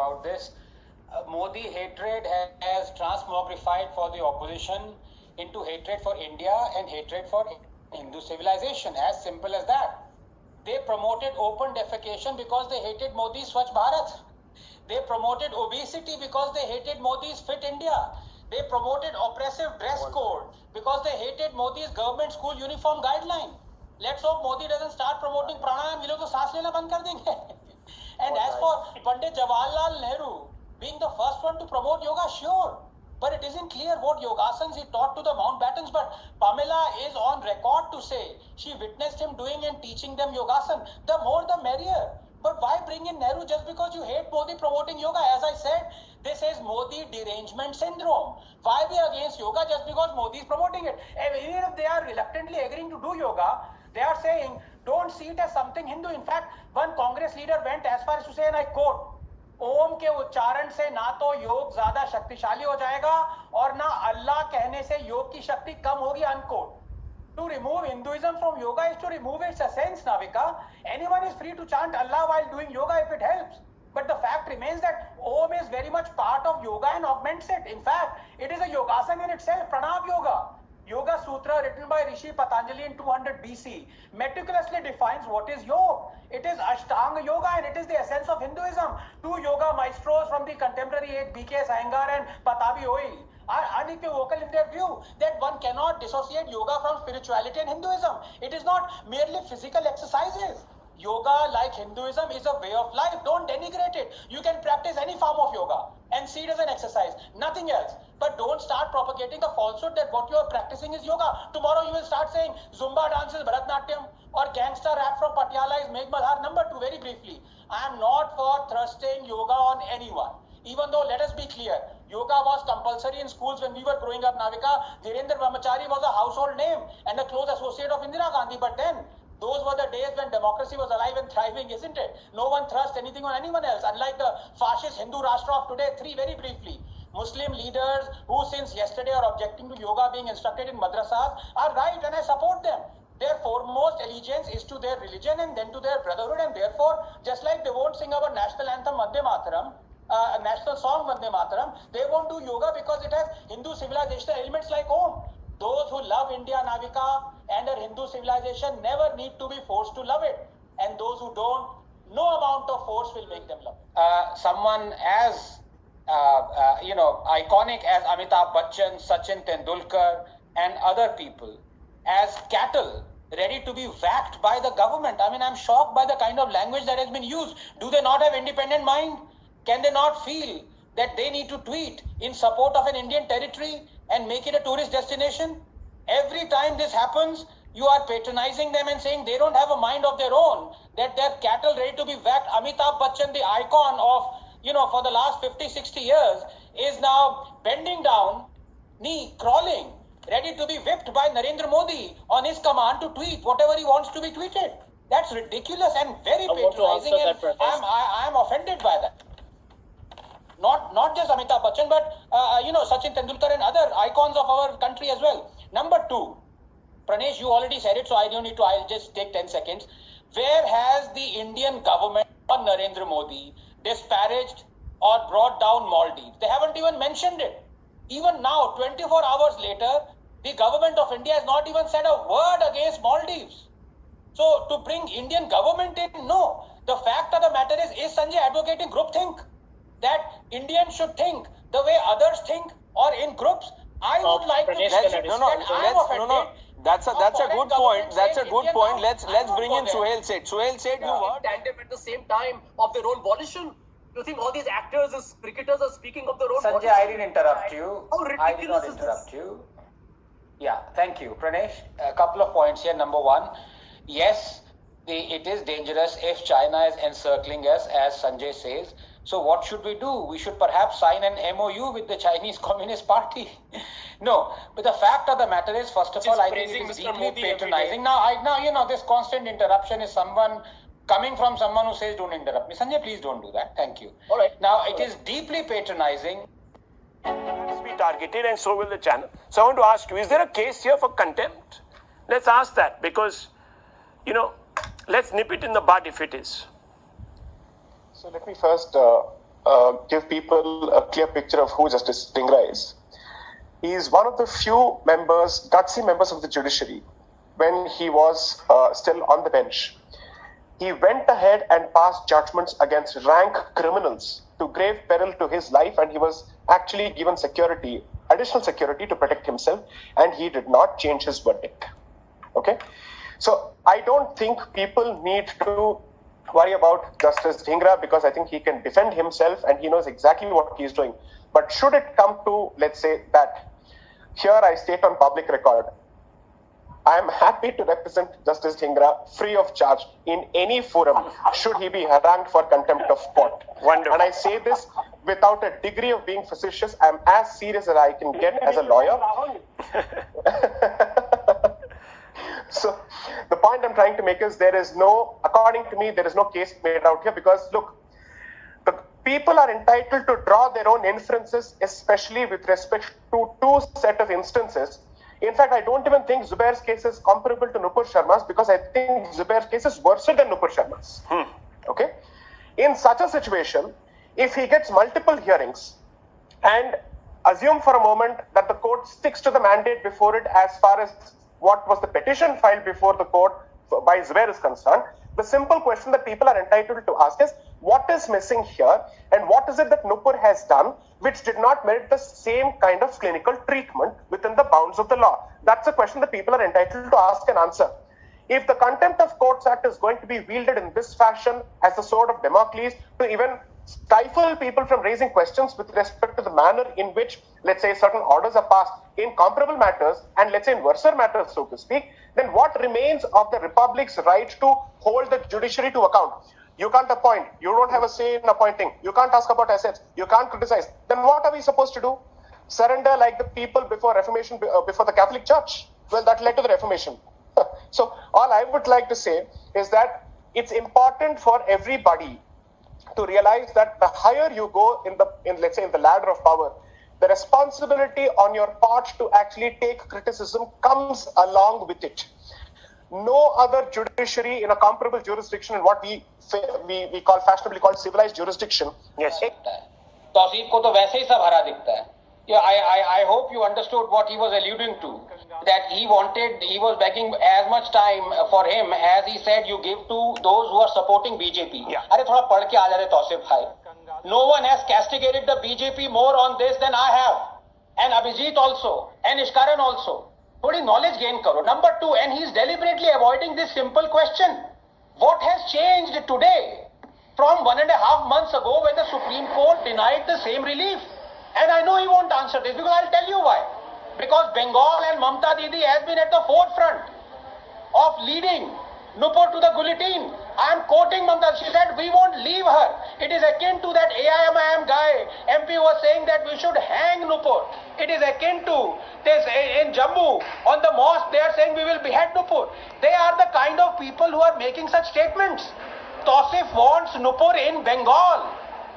about this. Modi hatred has transmogrified for the opposition into hatred for India and hatred for Hindu civilization. As simple as that. They promoted open defecation because they hated Modi's Swachh Bharat. They promoted obesity because they hated Modi's Fit India. They promoted oppressive dress code because they hated Modi's government school uniform guideline. Let's hope Modi doesn't start promoting pranayam. We लोग तो सांस लेना बंद कर देंगे. And as for Pandit Jawaharlal Nehru being the first one to promote yoga, sure. But it isn't clear what yogasans he taught to the Mountbattens. But Pamela is on record to say she witnessed him doing and teaching them yogasan. The more the merrier. But why bring in Nehru just because you hate Modi promoting yoga? As I said, this is Modi derangement syndrome. Why be against yoga just because Modi is promoting it? And even if they are reluctantly agreeing to do yoga, they are saying, don't see it as something Hindu. In fact, one Congress leader went as far as to say, and I quote, ओम के उच्चारण से ना तो योग ज्यादा शक्तिशाली हो जाएगा और ना अल्लाह कहने से योग की शक्ति कम होगी, unquote. To remove Hinduism from yoga is to remove its essence, Navika. Anyone is free to chant Allah while doing yoga if it helps. But the fact remains that Om is very much part of yoga and augments it. In fact, it is a yogasana in itself, Pranab Yoga. Yoga Sutra written by Rishi Patanjali in 200 BC meticulously defines what is yoga. It is Ashtanga Yoga and it is the essence of Hinduism. Two yoga maestros from the contemporary age, B.K. Iyengar and Patabi Oi, are unequivocal in their view that one cannot dissociate yoga from spirituality and Hinduism. It is not merely physical exercises. Yoga, like Hinduism, is a way of life. Don't denigrate it. You can practice any form of yoga and see it as an exercise, nothing else. But don't start propagating the falsehood that what you are practicing is yoga. Tomorrow you will start saying Zumba dance is Bharatnatyam or gangster rap from Patiala is Megh Malhar. Number two, very briefly, I am not for thrusting yoga on anyone. Even though, let us be clear, yoga was compulsory in schools when we were growing up, Navika. Dhirendra Brahmachari was a household name and a close associate of Indira Gandhi. But then, those were the days when democracy was alive and thriving, isn't it? No one trusts anything on anyone else. Unlike the fascist Hindu Rashtra of today. Three, very briefly. Muslim leaders who since yesterday are objecting to yoga being instructed in madrasas are right and I support them. Their foremost allegiance is to their religion and then to their brotherhood, and therefore, just like they won't sing our national anthem Vande Mataram, a national song Vande Mataram, they won't do yoga because it has Hindu civilizational elements like Om. Those who love India, Navika, and their Hindu civilization never need to be forced to love it. And those who don't, no amount of force will make them love it. Someone as, iconic as Amitabh Bachchan, Sachin Tendulkar, and other people, as cattle, ready to be whacked by the government. I mean, I'm shocked by the kind of language that has been used. Do they not have independent mind? Can they not feel that they need to tweet in support of an Indian territory and make it a tourist destination? Every time this happens, you are patronizing them and saying they don't have a mind of their own, that they're cattle ready to be whacked. Amitabh Bachchan, the icon of, for the last 50, 60 years, is now bending down, knee, crawling, ready to be whipped by Narendra Modi on his command to tweet whatever he wants to be tweeted. That's ridiculous and very patronizing, and I'm offended by that. Not just Amitabh Bachchan, but Sachin Tendulkar and other icons of our country as well. Number two, Pranesh, you already said it, so I don't need to. I'll just take 10 seconds. Where has the Indian government or Narendra Modi disparaged or brought down Maldives? They haven't even mentioned it. Even now, 24 hours later, the government of India has not even said a word against Maldives. So to bring Indian government in, no. The fact of the matter is Sanjay advocating groupthink? That Indians should think the way others think or in groups? I would like to. That's a good point. That's a good point. Let's bring in Suhail Seth. Suhail Seth, you heard? Tandem at the same time of their own volition. You think all these actors, as cricketers, are speaking of their own Sanjay, volition? I didn't interrupt you. How ridiculous is this? You. Yeah, thank you, Pranesh. A couple of points here. Number one, yes, it is dangerous if China is encircling us, as Sanjay says. So what should we do? We should perhaps sign an MOU with the Chinese Communist Party. No, but the fact of the matter is, first of all, I think it is deeply patronizing. Now, this constant interruption is coming from someone who says, don't interrupt me. Sanjay, please don't do that. Thank you. All right. Now, it is deeply patronizing. Be targeted, and so will the channel. So I want to ask you, is there a case here for contempt? Let's ask that, because, let's nip it in the bud if it is. So let me first give people a clear picture of who Justice Dhingra is. He is one of the few members, gutsy members of the judiciary, when he was still on the bench. He went ahead and passed judgments against rank criminals to grave peril to his life, and he was actually given security, additional security to protect himself, and he did not change his verdict. Okay? So I don't think people need to worry about Justice Dhingra, because I think he can defend himself and he knows exactly what he is doing. But should it come to, let's say, that here I state on public record, I am happy to represent Justice Dhingra free of charge in any forum, should he be harangued for contempt of court. Wonderful. And I say this without a degree of being facetious. I am as serious as I can get as a lawyer. So the point I'm trying to make is, according to me, there is no case made out here, because look, the people are entitled to draw their own inferences, especially with respect to two set of instances. In fact, I don't even think Zubair's case is comparable to Nupur Sharma's, because I think Zubair's case is worse than Nupur Sharma's. Okay? In such a situation, if he gets multiple hearings, and assume for a moment that the court sticks to the mandate before it as far as what was the petition filed before the court by Zubair is concerned, the simple question that people are entitled to ask is, what is missing here, and what is it that Nupur has done which did not merit the same kind of clinical treatment within the bounds of the law? That's a question that people are entitled to ask and answer. If the Contempt of Courts Act is going to be wielded in this fashion as the sword of Damocles to even stifle people from raising questions with respect to the manner in which, let's say, certain orders are passed in comparable matters, and let's say in worser matters, so to speak, then what remains of the Republic's right to hold the judiciary to account? You can't appoint. You don't have a say in appointing. You can't ask about assets. You can't criticize. Then what are we supposed to do? Surrender like the people before Reformation, before the Catholic Church? Well, that led to the Reformation. So all I would like to say is that it's important for everybody to realize that the higher you go in let's say in the ladder of power, the responsibility on your part to actually take criticism comes along with it. No other judiciary in a comparable jurisdiction, in what we call fashionably called civilized jurisdiction. Yes. Tausif को तो वैसे ही सब हरा दिखता है. Yeah, I hope you understood what he was alluding to. That he was begging as much time for him as he said you give to those who are supporting BJP. Yeah. अरे थोड़ा पढ़ के आ जा रहे तौसीफ भाई. No one has castigated the BJP more on this than I have, and Abhijit also, and Ishkaran also. थोड़ी knowledge gain करो. Number 2, and he is deliberately avoiding this simple question. What has changed today from 1.5 months ago when the Supreme Court denied the same relief? And I know he won't answer this, because I'll tell you why. Because Bengal and Mamta Didi has been at the forefront of leading Nupur to the guillotine. I am quoting Mamta. She said, we won't leave her. It is akin to that AIMIM guy, MP, was saying that we should hang Nupur. It is akin to this in Jammu on the mosque. They are saying we will behead Nupur. They are the kind of people who are making such statements. Tausif wants Nupur in Bengal,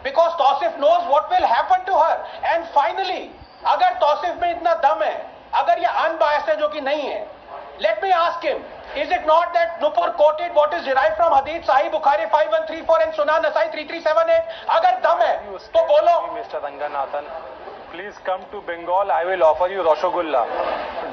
because Tausif knows what will happen to her. And finally, अगर तौसीफ में इतना दम है, अगर ये unbiased है जो कि नहीं है, let me ask him, is it not that Nupur quoted what is derived from Hadith Sahih Bukhari 5134 and Sunan Nasai 3378? अगर दम है तो बोलो. Mr. Ranganathan, please come to Bengal. I will offer you Rasgulla.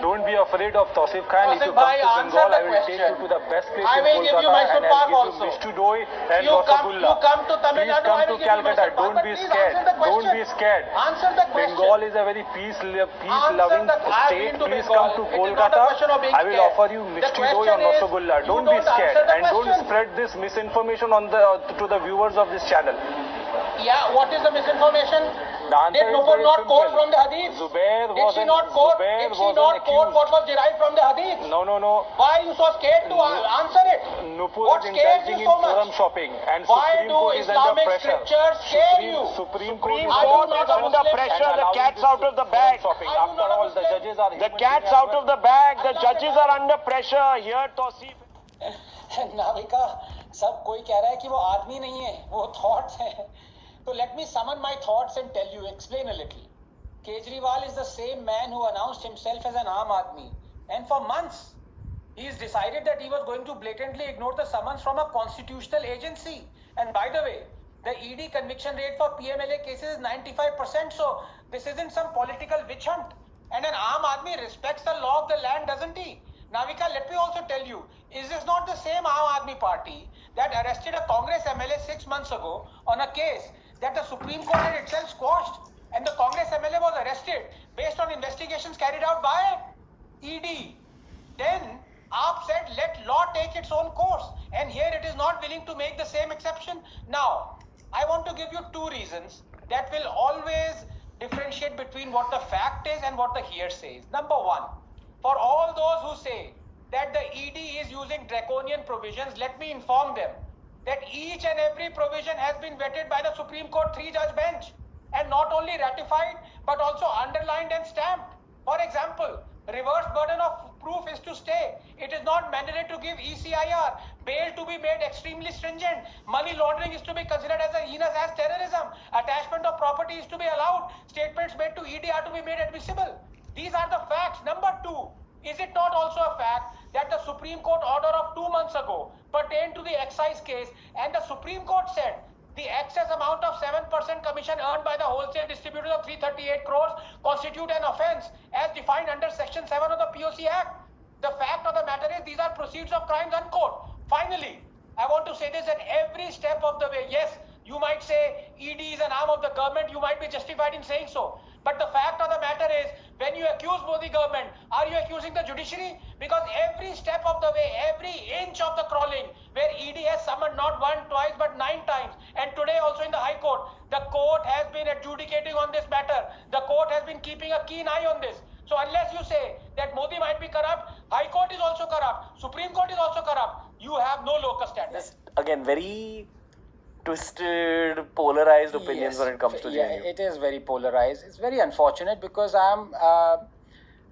Don't be afraid of Tausif Khan. If you come to Bengal, I will take you to the best place I in will give you my Kolkata, and Park I'll also. give you Mishtu Doi and You Rasgulla. come to Tamil Please Nadu, come I to will give you Calcutta. Mysore Park. Don't But be please scared. answer the question. Don't be scared. Answer the question. Bengal is a very peace-loving I've state. been to Please Bengal. come to It is not a Kolkata. question of being I will scared. offer you The Mishtu Doi question and is, Rasgulla. you Don't be don't scared, answer the and don't question. spread this misinformation on to the viewers of this channel. Yeah, what is the misinformation? The answer Did is Nupur very not quote simple. from the Hadith? Zubair Did she not quote accused. what was derived from the Hadith? No. Why are you so scared to answer it? Nupur What is scares indulging you in so much? forum shopping, and Why Supreme do Court is under Islamic pressure. scriptures scare you? Supreme Court Supreme is Court not is a under Muslim pressure. The allowing cat's this out of the forum bag. shopping. Are you After not a all, the Muslim? judges are The human cat's beings as out well. of the bag. The judges are under pressure. Here, Tausif. Navika सब कोई कह रहा है कि वो आदमी नहीं है, वो थॉट्स हैं. So let me summon my thoughts and tell you, explain a little. Kejriwal is the same man who announced himself as an Aam Aadmi, and for months he's decided that he was going to blatantly ignore the summons from a constitutional agency. And by the way, The ED conviction rate for PMLA cases is 95%. So this isn't some political witch hunt. And an Aam Aadmi respects the law of the land, doesn't he? Navika, let me also tell you, is this not the same Aam Aadmi party that arrested a Congress MLA 6 months ago on a case that the Supreme Court had itself squashed? And the Congress MLA was arrested based on investigations carried out by ED. Then AAP said, let law take its own course. And here it is not willing to make the same exception. Now, I want to give you two reasons that will always differentiate between what the fact is and what the hearsay is. Number one, for all those who say that the ED is using draconian provisions, let me inform them that each and every provision has been vetted by the Supreme Court 3-judge bench and not only ratified but also underlined and stamped. For example, reverse burden of proof is to stay. It is not mandatory to give ECIR. Bail to be made extremely stringent. Money laundering is to be considered as heinous as terrorism. Attachment of property is to be allowed. Statements made to ED are to be made admissible. These are the facts. Number two, is it not also a fact that the Supreme Court order of 2 months ago pertained to the excise case, and the Supreme Court said the excess amount of 7% commission earned by the wholesale distributors of 338 crores constitute an offence as defined under Section 7 of the POC Act. The fact of the matter is these are proceeds of crimes, unquote. Finally, I want to say this at every step of the way. Yes, you might say ED is an arm of the government. You might be justified in saying so. But the fact of the matter is, when you accuse Modi government, are you accusing the judiciary? Because every step of the way, every inch of the crawling, where ED has summoned not one, twice, but 9 times, and today also in the High Court, the court has been adjudicating on this matter. The court has been keeping a keen eye on this. So unless you say that Modi might be corrupt, High Court is also corrupt, Supreme Court is also corrupt, you have no locus standi. Just again, very twisted, polarized opinions Yes. when it comes to Yeah, JNU. it is very polarized. It's very unfortunate because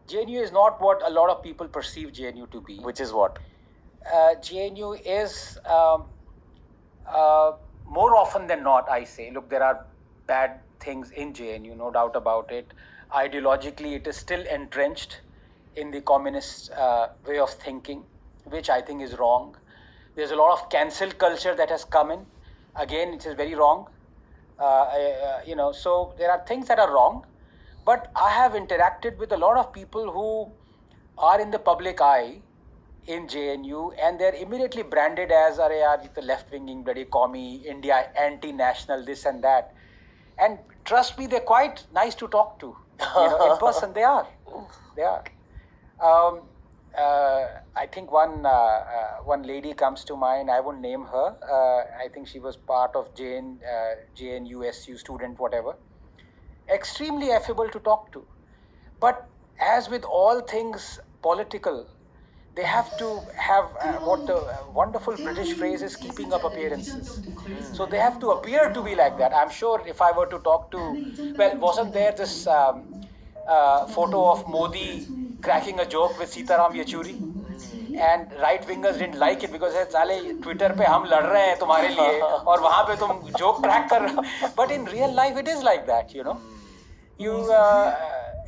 JNU is not what a lot of people perceive JNU to be. Which is what? JNU is more often than not, I say, look, there are bad things in JNU, no doubt about it. Ideologically, it is still entrenched in the communist way of thinking, which I think is wrong. There's a lot of cancel culture that has come in. Again, it is very wrong. So there are things that are wrong. But I have interacted with a lot of people who are in the public eye in JNU, and they're immediately branded as the left-winging, bloody commie, India, anti-national, this and that. And trust me, they're quite nice to talk to. In person, they are. They are. I think one lady comes to mind. I won't name her. I think she was part of JNUSU student, whatever. Extremely affable to talk to. But as with all things political, they have to have what the wonderful British phrase is, keeping up appearances. So they have to appear to be like that. I'm sure if I were to talk to, well, wasn't there this photo of Modi cracking a joke with Sitaram Yechuri? And right-wingers didn't like it because साले Twitter पे हम लड़ रहे हैं तुम्हारे लिए और वहाँ पे तुम joke crack कर रहे हो. But in real life it is like that,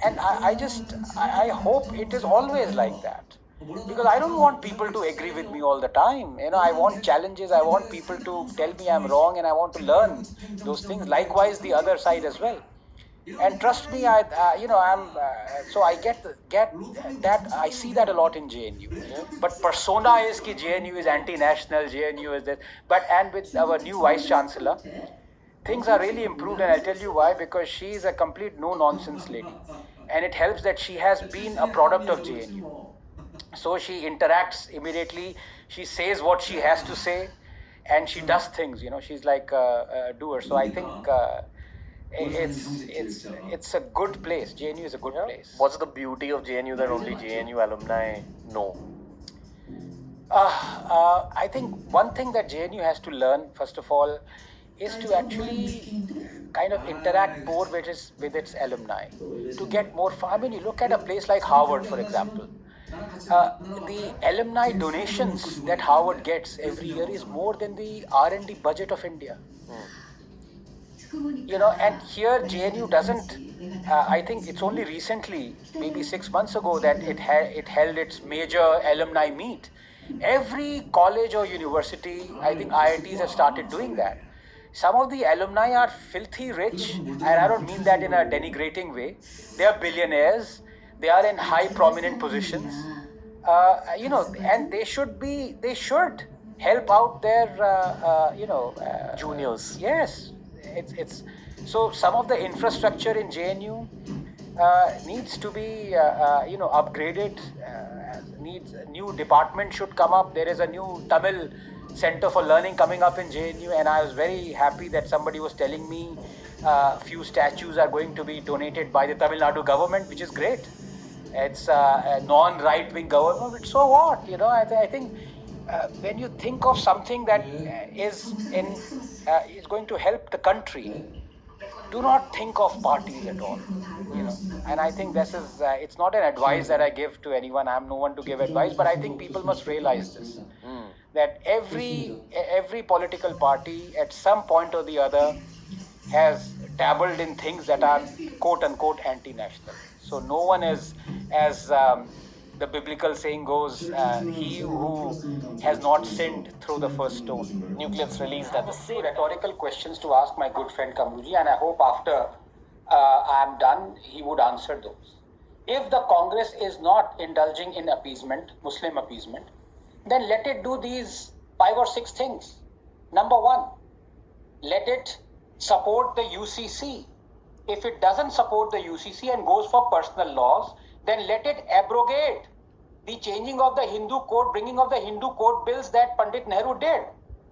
and I hope it is always like that. Because I don't want people to agree with me all the time. I want challenges. I want people to tell me I'm wrong, and I want to learn those things. Likewise, the other side as well. And trust me, so I get that. I see that a lot in JNU. But persona is that JNU is anti-national. JNU is this. And with our new vice chancellor, things are really improved, and I'll tell you why. Because she is a complete no-nonsense lady, and it helps that she has been a product of JNU. So she interacts immediately. She says what she has to say, and she does things. She's like a doer. So I think it's a good place. JNU is a good place. What's the beauty of JNU that only JNU alumni know? I think one thing that JNU has to learn, first of all, is to actually kind of interact more with its alumni to get more. You look at a place like Harvard, for example. The alumni donations that Harvard gets every year is more than the R&D budget of India. And here JNU doesn't. I think it's only recently, maybe 6 months ago, that it held its major alumni meet. Every college or university, I think IITs have started doing that. some of the alumni are filthy rich, and I don't mean that in a denigrating way. They are billionaires. They are in high prominent positions. And they should help out their, Juniors. Yes, it's so some of the infrastructure in JNU needs to be upgraded. Needs a new department should come up. There is a new Tamil Center for Learning coming up in JNU, and I was very happy that somebody was telling me a few statues are going to be donated by the Tamil Nadu government, which is great. It's a non-right-wing government. So what? I think when you think of something that is going to help the country, do not think of parties at all. And I think this is it's not an advice that I give to anyone. I'm no one to give advice, but I think people must realize this, that every political party at some point or the other has dabbled in things that are quote unquote anti-national. So no one is, as the biblical saying goes, he who has not sinned throw the first stone. Nucleus released at the same Rhetorical questions to ask my good friend Kamruji, and I hope after I am done, he would answer those. If the Congress is not indulging in appeasement, Muslim appeasement, then let it do these 5 or 6 things. Number one, let it support the UCC. If it doesn't support the UCC and goes for personal laws, then let it abrogate the changing of the Hindu code, bringing of the Hindu code bills that Pandit Nehru did.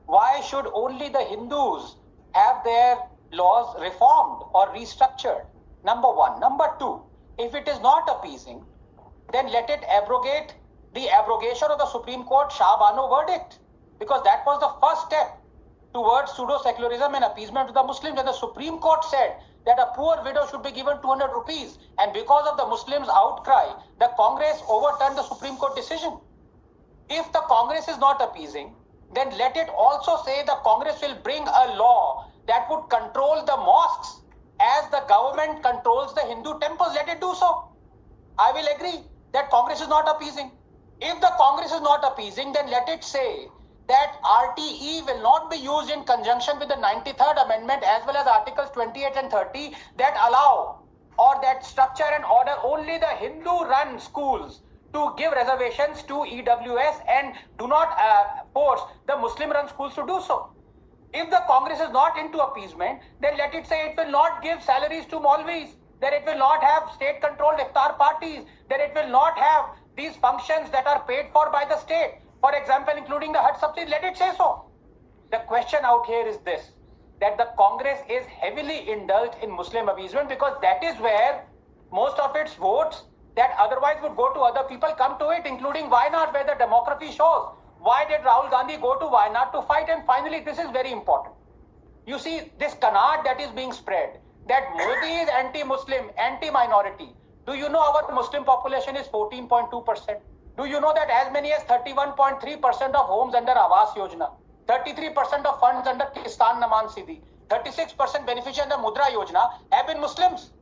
Why should only the Hindus have their laws reformed or restructured? Number one. Number two, if it is not appeasing, then let it abrogate the abrogation of the Supreme Court Shah Bano verdict, because that was the first step towards pseudo-secularism and appeasement to the Muslims. And the Supreme Court said that a poor widow should be given 200 rupees. And because of the Muslims' outcry, the Congress overturned the Supreme Court decision. If the Congress is not appeasing, then let it also say the Congress will bring a law that would control the mosques as the government controls the Hindu temples. Let it do so. I will agree that Congress is not appeasing. If the Congress is not appeasing, then let it say that RTE will not be used in conjunction with the 93rd Amendment as well as Articles 28 and 30 that allow or that structure and order only the Hindu-run schools to give reservations to EWS and do not force the Muslim-run schools to do so. If the Congress is not into appeasement, then let it say it will not give salaries to Maulvis, that it will not have state-controlled iftar parties, that it will not have these functions that are paid for by the state. For example, including the Hajj subsidy, let it say so. The question out here is this, that the Congress is heavily indulged in Muslim appeasement because that is where most of its votes that otherwise would go to other people come to it, including Wayanad, where the demography shows. Why did Rahul Gandhi go to Wayanad to fight? And finally, this is very important. You see, this canard that is being spread, that Modi is anti-Muslim, anti-minority. Do you know our Muslim population is 14.2%? Do you know that as many as 31.3% of homes under Awas Yojana, 33% of funds under Kistan Naman Sidhi, 36% beneficiary under Mudra Yojana have been Muslims?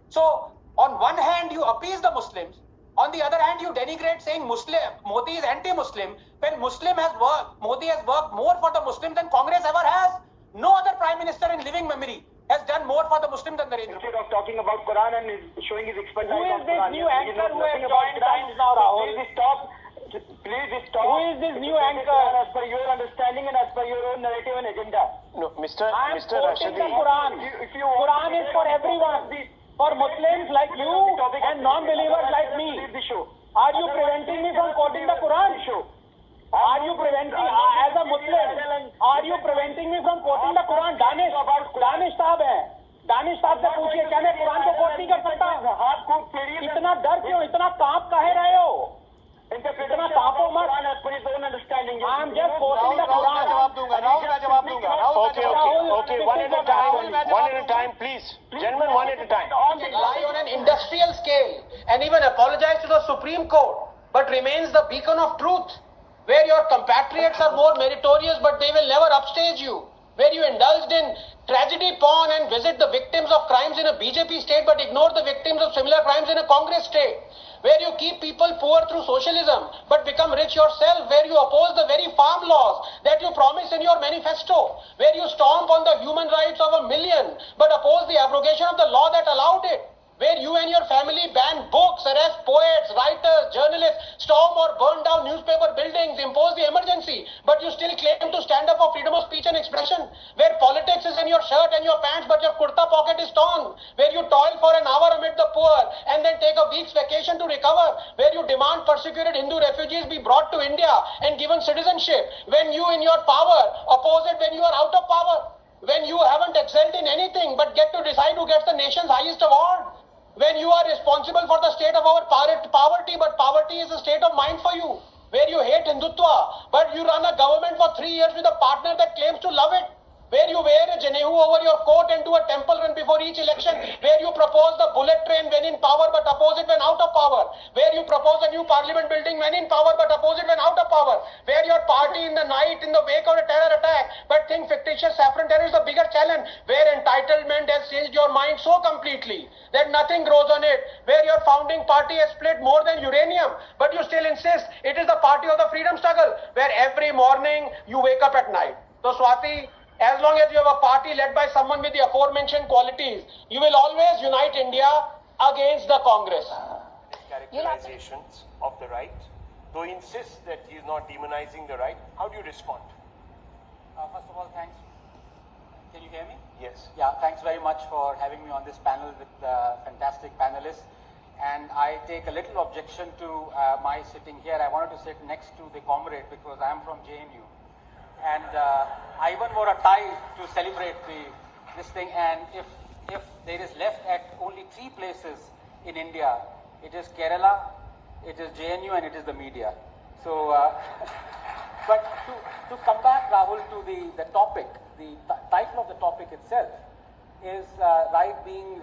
So, on one hand, you appease the Muslims. On the other hand, you denigrate saying Modi is anti-Muslim when Modi has worked more for the Muslims than Congress ever has. No other Prime Minister in living memory has done more for the Muslims than Narendra Modi. Instead of talking about Quran and showing his expertise Who is on this Quran, new anchor who has joined Times now, Rahul? Please stop. Please stop. Who is this new anchor? As per your understanding and as per your own narrative and agenda. No, Mr. I am Mr. quoting Rashidi. the Quran. If you Quran is for everyone. For Muslims like you and non-believers like me. Leave the show. Are you preventing me from quoting the Quran? Are you preventing, as a Muslim, are you preventing me from quoting the Quran? Danish साहब है. दानिश साहब से पूछिए, क्या मैं कुरान को coat नहीं कर सकता? इतना डर क्यों, इतना कांप काहे रहे हो? इतना कांपो मत. I am just quoting the Quran. Okay, one at a time, please. Gentlemen, one at a time. Lie on an industrial scale and even apologize to the Supreme Court, but remains the beacon of truth, where your compatriots are more meritorious, but they will never upstage you, where you indulged in tragedy porn and visit the victims of crimes in a BJP state, but ignore the victims of similar crimes in a Congress state, where you keep people poor through socialism but become rich yourself, where you oppose the very farm laws that you promised in your manifesto, where you stomp on the human rights of a million but oppose the abrogation of the law that allowed it, where you and your family ban books, arrest poets, writers, journalists, storm or burn down newspaper buildings, impose the emergency, but you still claim to stand up for freedom of speech and expression, where politics is in your shirt and your pants but your kurta pocket is torn, where you toil for an hour amid the poor and then take a week's vacation to recover, where you demand persecuted Hindu refugees be brought to India and given citizenship, when you in your power oppose it when you are out of power, when you haven't excelled in anything but get to decide who gets the nation's highest award, when you are responsible for the state of our poverty, but poverty is a state of mind for you, where you hate Hindutva, but you run a government for 3 years with a partner that claims to love it, where you wear a Janehu over your coat and do a temple run before each election, where you propose the bullet train when in power but oppose it when out of power, where you propose a new parliament building when in power but oppose it when out of power, where your party in the night in the wake of a terror attack but think fictitious saffron terror is the bigger challenge, where entitlement has changed your mind so completely that nothing grows on it, where your founding party has split more than uranium but you still insist it is the party of the freedom struggle, where every morning you wake up at night. So Swati, as long as you have a party led by someone with the aforementioned qualities, you will always unite India against the Congress. Characterizations of the right, though he insists that he is not demonizing the right. How do you respond? First of all, thanks. Can you hear me? Yes. Yeah, thanks very much for having me on this panel with fantastic panelists. And I take a little objection to my sitting here. I wanted to sit next to the comrade because I am from JNU. And I even wore a tie to celebrate this thing. And if there is left at only 3 places in India, it is Kerala, it is JNU, and it is the media. So, but to come back, Rahul, to the topic, the title of the topic itself is right being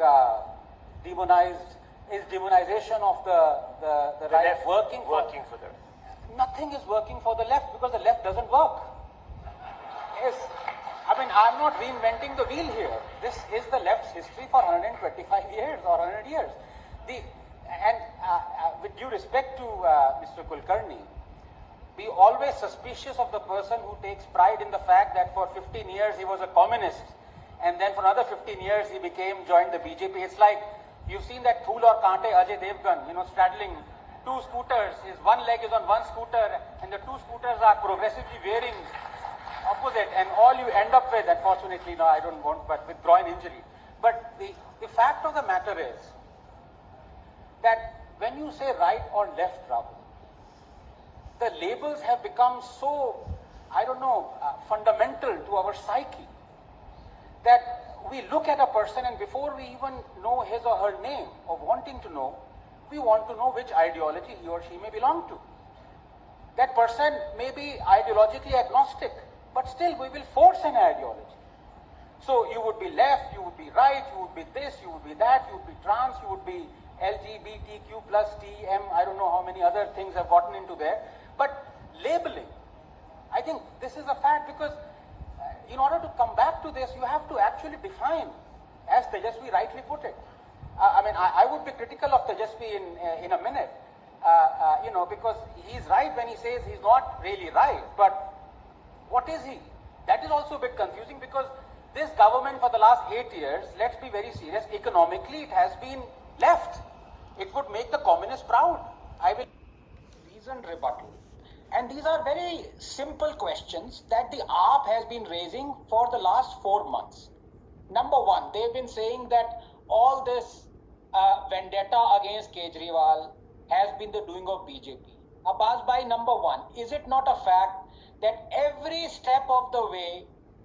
demonized, is demonization of the right left working for the nothing is working for the left because the left doesn't work. Yes, I mean, I'm not reinventing the wheel here. This is the left's history for 125 years or 100 years. With due respect to Mr. Kulkarni, be always suspicious of the person who takes pride in the fact that for 15 years he was a communist and then for another 15 years he joined the BJP. It's like you've seen that Phool aur Kaante Ajay Devgan, straddling 2 scooters. His one leg is on one scooter and the 2 scooters are progressively veering opposite, and all you end up with, unfortunately, no, I don't want, but with groin injury. But the fact of the matter is that when you say right or left, Rahul, the labels have become so, fundamental to our psyche that we look at a person and before we even know his or her name or wanting to know, we want to know which ideology he or she may belong to. That person may be ideologically agnostic, but still we will force an ideology. So you would be left, you would be right, you would be this, you would be that, you would be trans, you would be LGBTQ plus TM, I don't know how many other things have gotten into there. But labeling, I think this is a fact because in order to come back to this, you have to actually define, as Tejasvi rightly put it. I would be critical of Tejasvi in a minute, because he's right when he says he's not really right, but what is he? That is also a bit confusing because this government for the last 8 years, let's be very serious, economically it has been left. It would make the communists proud. I will Reasoned rebuttal. And these are very simple questions that the AAP has been raising for the last 4 months. Number one, they've been saying that all this vendetta against Kejriwal has been the doing of BJP. Abbas Bhai, number one, is it not a fact that every step of the way,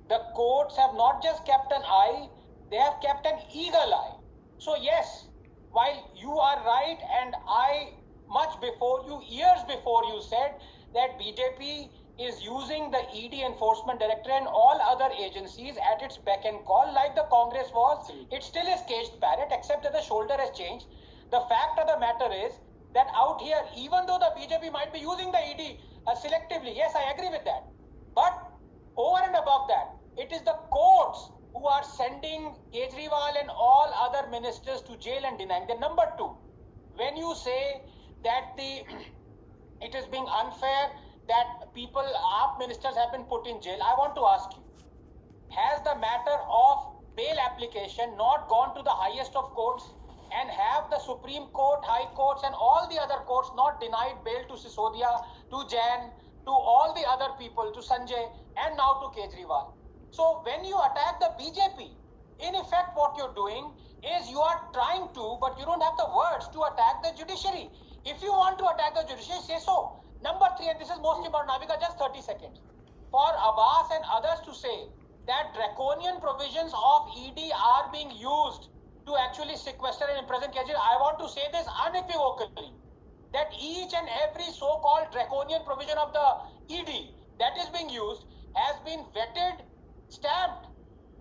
the courts have not just kept an eye, they have kept an eagle eye. So yes, while you are right and I, much before you, years before you said that BJP is using the ED Enforcement Directorate and all other agencies at its beck and call like the Congress was, it still is caged parrot except that the shoulder has changed. The fact of the matter is that out here, even though the BJP might be using the ED selectively, yes, I agree with that. But over and above that, it is the courts who are sending Kejriwal and all other ministers to jail and denying them. Number two, when you say that it is being unfair that our ministers have been put in jail. I want to ask you, has the matter of bail application not gone to the highest of courts, and have the Supreme Court, High Courts and all the other courts not denied bail to Sisodia, to Jain, to all the other people, to Sanjay and now to Kejriwal? So when you attack the BJP, in effect what you're doing is you are trying to, but you don't have the words to attack the judiciary. If you want to attack the judiciary, say so. Number 3, and this is most important, Navika, just 30 seconds. For Abbas and others to say that draconian provisions of ED are being used to actually sequester and imprison Kejriwal, I want to say this unequivocally, that each and every so-called draconian provision of the ED that is being used has been vetted, stamped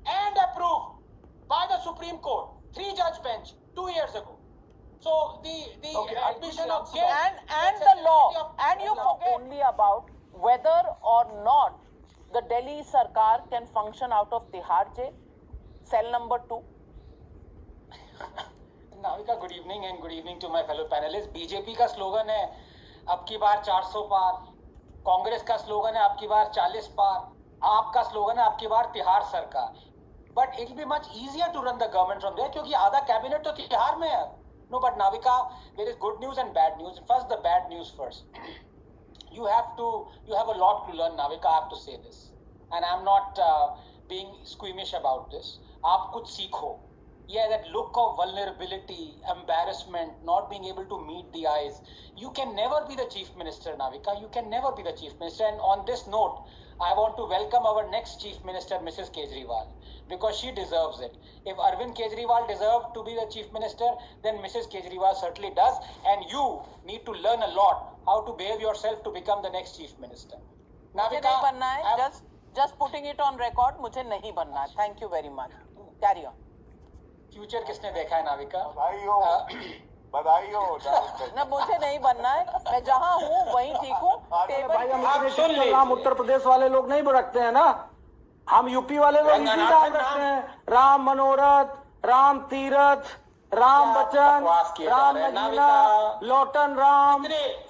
and approved by the Supreme Court, 3-judge bench 2 years ago. So the admission of guilt and the law, and you forget only about whether or not the Delhi Sarkar can function out of Tihar jail, cell number 2. Navika, good evening and good evening to my fellow panellist. BJP का slogan है अब की बार 400 पार, कांग्रेस का slogan है अब की बार 40 पार, आपका स्लोगन है अब की बार तिहाड़ सरकार. But it will be much easier to run the government from there, क्योंकि आधा कैबिनेट तो तिहाड़ में है. No, but Navika, there is good news and bad news. First the bad news first. You have a lot to learn, Navika. I have to say this, and I'm not being squeamish about this. आप कुछ सीखो. Yeah, that look of vulnerability, embarrassment, not being able to meet the eyes. You can never be the chief minister, Navika. You can never be the chief minister. And on this note, I want to welcome our next chief minister, Mrs. Kejriwal, because she deserves it. If Arvind Kejriwal deserved to be the chief minister, then Mrs. Kejriwal certainly does. And you need to learn a lot how to behave yourself to become the next chief minister. मुझे नहीं बनना है. Just putting it on record. मुझे नहीं बनना है. Thank you very much. Carry on. Future किसने देखा है, नाविका? बधाई हो ना, मुझे नहीं बनना है. मैं जहाँ हूँ वहीं ठीक हूँ. हम उत्तर प्रदेश वाले लोग नहीं रखते हैं ना, हम यूपी वाले लोग इसी नाम रखते हैं. राम मनोरथ, राम तीरथ, राम बच्चन, राम नगीना, लोटन राम,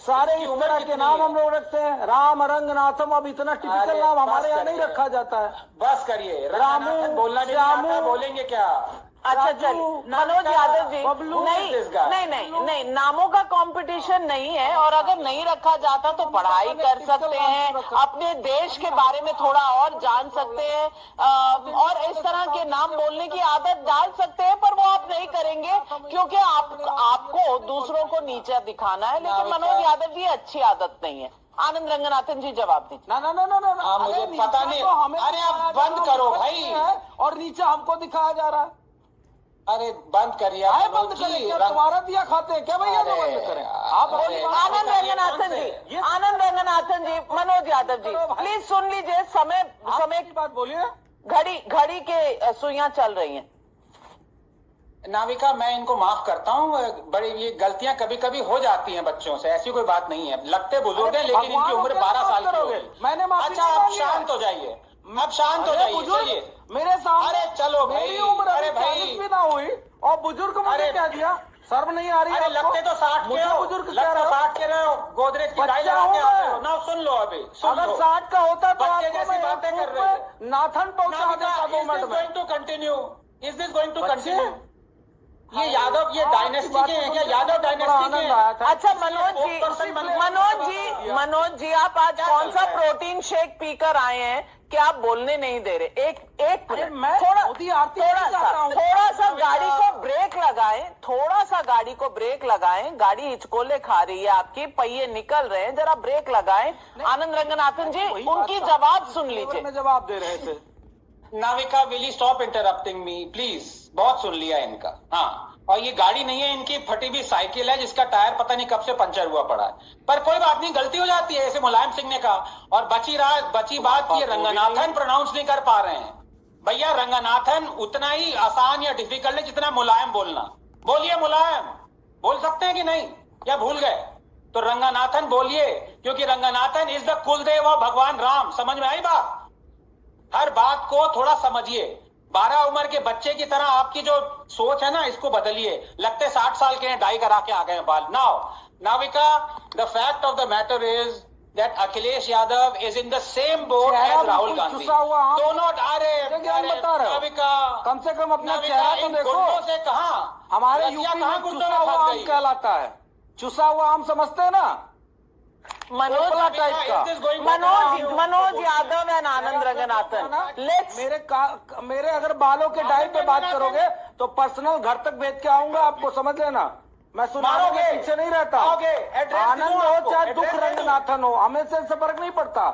सारे इस तरह के नाम हम लोग रखते हैं. राम रंगनाथम, अब इतना टिपिकल नाम हमारे यहाँ नहीं रखा जाता है. बस करिए. रामू, श्यामू, बोलेंगे क्या? अच्छा चल, मनोज यादव जी, नहीं, नामों का कंपटीशन नहीं है. और अगर नहीं रखा जाता तो पढ़ाई कर सकते हैं, अपने देश के बारे में थोड़ा और जान सकते हैं, और इस तरह के नाम बोलने की आदत डाल सकते हैं. पर वो आप नहीं करेंगे क्योंकि आपको दूसरों को नीचा दिखाना है. लेकिन मनोज यादव जी, अच्छी आदत नहीं है. आनंद रंगनाथन जी जवाब दीजिए. ना, मुझे पता नहीं. अरे आप बंद करो भाई. और नीचे हमको दिखाया जा रहा है. अरे बंद करिए. बंद करें क्या? तुम्हारा दिया खाते हैं क्या भैया? बंद करें आप. आनंद रंगनाथन जी, मनोज यादव जी, प्लीज सुन लीजिए. समय की बात बोलिए. घड़ी के सुइयां चल रही हैं. नाविका, मैं इनको माफ करता हूँ. बड़ी ये गलतियां कभी कभी हो जाती हैं बच्चों से, ऐसी कोई बात नहीं है. लगते बुजुर्ग हैं लेकिन इनकी उम्र 12 साल की हो गई. मैंने अच्छा, आप शांत हो जाइए. अब शांत हो जाइए. चलिए मेरे सामने. अरे चलो भाई. मेरी उम्र अरे भाई भी ना हुई और बुजुर्ग मुझे क्या दिया? शर्म नहीं आ रही? अरे लगते तो 60 के हो. बुजुर्ग लगते 60 के रहे हो. गोदरेज की गाड़ी लगा के आते हो ना. सुन लो अभी. अगर 60 का होता तो बच्चे जैसी बातें कर रहे थे. नाथन पहुंचा देता 2 मिनट में. Going to continue? Is this going to continue? ये यादव, ये डायनेस्टी के हैं क्या? यादव डायनेस्टी के हैं. अच्छा मनोज जी, आप आज कौन सा प्रोटीन शेक पीकर आए हैं कि आप बोलने नहीं दे रहे? एक थोड़ा सा गाड़ी को ब्रेक लगाएं. थोड़ा सा गाड़ी को ब्रेक लगाएं. गाड़ी हिचकोले खा रही है आपकी, पहिए निकल रहे हैं, जरा ब्रेक लगाएं. आनंद रंगनाथन जी, उनकी जवाब सुन लीजिए. जवाब दे रहे थे. Navika, will you stop interrupting me please? बहुत सुन लिया इनका. हाँ, और ये गाड़ी नहीं है इनकी, फटी हुई साइकिल है जिसका टायर पता नहीं कब से पंचर हुआ पड़ा है. पर कोई बात नहीं, गलती हो जाती है, ऐसे मुलायम सिंह ने कहा. और बची बात ये रंगनाथन प्रोनाउंस नहीं कर पा रहे हैं. भैया, रंगनाथन उतना ही आसान या डिफिकल्ट है जितना मुलायम बोलना. बोलिए मुलायम. बोल सकते हैं कि नहीं, या भूल गए? तो रंगनाथन बोलिए, क्योंकि Ranganathan is the Kuldev of भगवान राम. समझ में आई बात? हर बात को थोड़ा समझिए. 12 उम्र के बच्चे की तरह आपकी जो सोच है ना, इसको बदलिए. लगते 60 साल के हैं, डाई करा के आ गए बाल. Now Navika, the fact of the matter is that Akhilesh Yadav is in the same boat as Rahul Gandhi. दोनों Navika, कम से कम अपना Navika, चेहरा तो इन देखो। गुंडों से कहाँ? हमारे रसिया यूपी कहाँ में गुंडों चुसा में हुआ फंस आम गई? कहलाता है। चुसा हुआ आम समझते हैं ना? मनोज टाइप का। मनोज यादव एंड आनंद रंगनाथन, मेरे अगर बालों के डाई पे बात करोगे तो पर्सनल घर तक भेज के आऊंगा, आपको समझ लेना। मैं सुनाने के पीछे नहीं रहता। आनंद हो चाहे दुख रंगनाथन हो, हमें से फर्क नहीं पड़ता।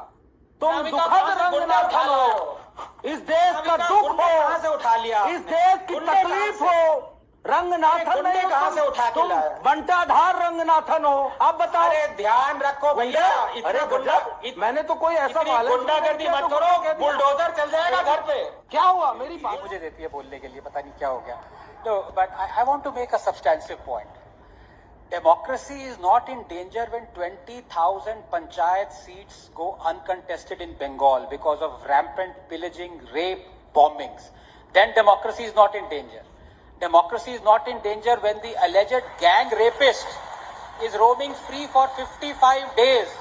तुम दुखद रंगनाथन हो, इस देश का दुख हो, कहाँ से उठा लिया? इस देश की तकलीफ हो, रंगनाथन नहीं, कहाँ से उठा के तुम लाए? बंटाधार रंगनाथन हो। आप बताओ। अरे ध्यान रखो भैया, अरे गुंडा, मैंने तो कोई ऐसा गुंडागर्दी मत करो, बुलडोजर चल जाएगा घर पे। क्या हुआ? मेरी बात मुझे देती है बोलने के लिए, पता नहीं क्या हो गया। No, but I want to make a substantive point. Democracy is not in danger when 20,000 panchayat seats go uncontested in Bengal because of rampant pillaging, rape, bombings. Then democracy is not in danger. Democracy is not in danger when the alleged gang rapist is roaming free for 55 days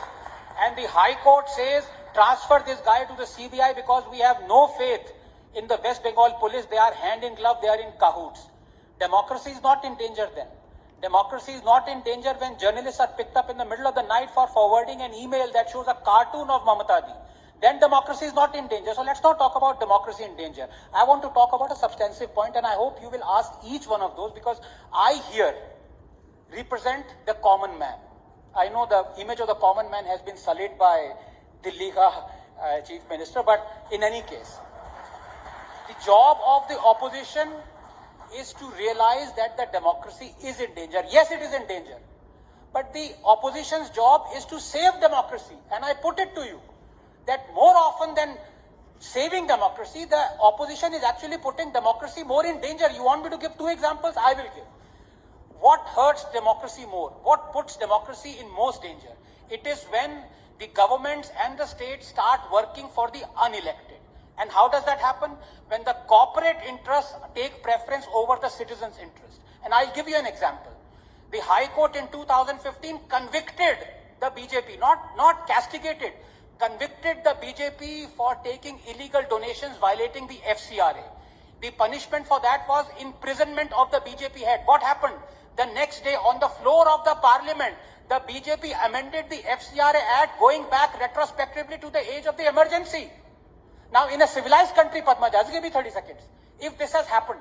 and the High Court says transfer this guy to the CBI because we have no faith in the West Bengal police. They are hand in glove, they are in cahoots. Democracy is not in danger then. Democracy is not in danger when journalists are picked up in the middle of the night for forwarding an email that shows a cartoon of Mamatadi. Then democracy is not in danger. So let's not talk about democracy in danger. I want to talk about a substantive point, and I hope you will ask each one of those because I here represent the common man. I know the image of the common man has been sullied by Delhi Chief Minister, but in any case, the job of the opposition is to realize that the democracy is in danger. Yes, it is in danger. But the opposition's job is to save democracy. And I put it to you that more often than saving democracy, the opposition is actually putting democracy more in danger. You want me to give two examples? I will give. What hurts democracy more? What puts democracy in most danger? It is when the governments and the states start working for the unelected. And how does that happen? When the corporate interests take preference over the citizens' interest. And I'll give you an example. The High Court in 2015 convicted the BJP, not castigated, convicted the BJP for taking illegal donations violating the FCRA. The punishment for that was imprisonment of the BJP head. What happened? The next day on the floor of the parliament, the BJP amended the FCRA Act going back retrospectively to the age of the emergency. Now, in a civilized country, Padmaja, give me 30 seconds. If this has happened,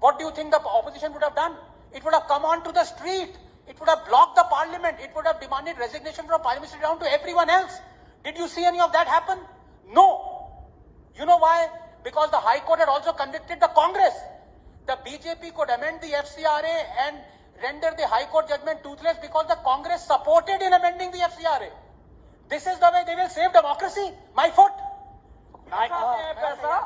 what do you think the opposition would have done? It would have come onto the street. It would have blocked the parliament. It would have demanded resignation from Prime Minister down to everyone else. Did you see any of that happen? No. You know why? Because the High Court had also convicted the Congress. The BJP could amend the FCRA and render the High Court judgment toothless because the Congress supported in amending the FCRA. This is the way they will save democracy. My foot. पैसा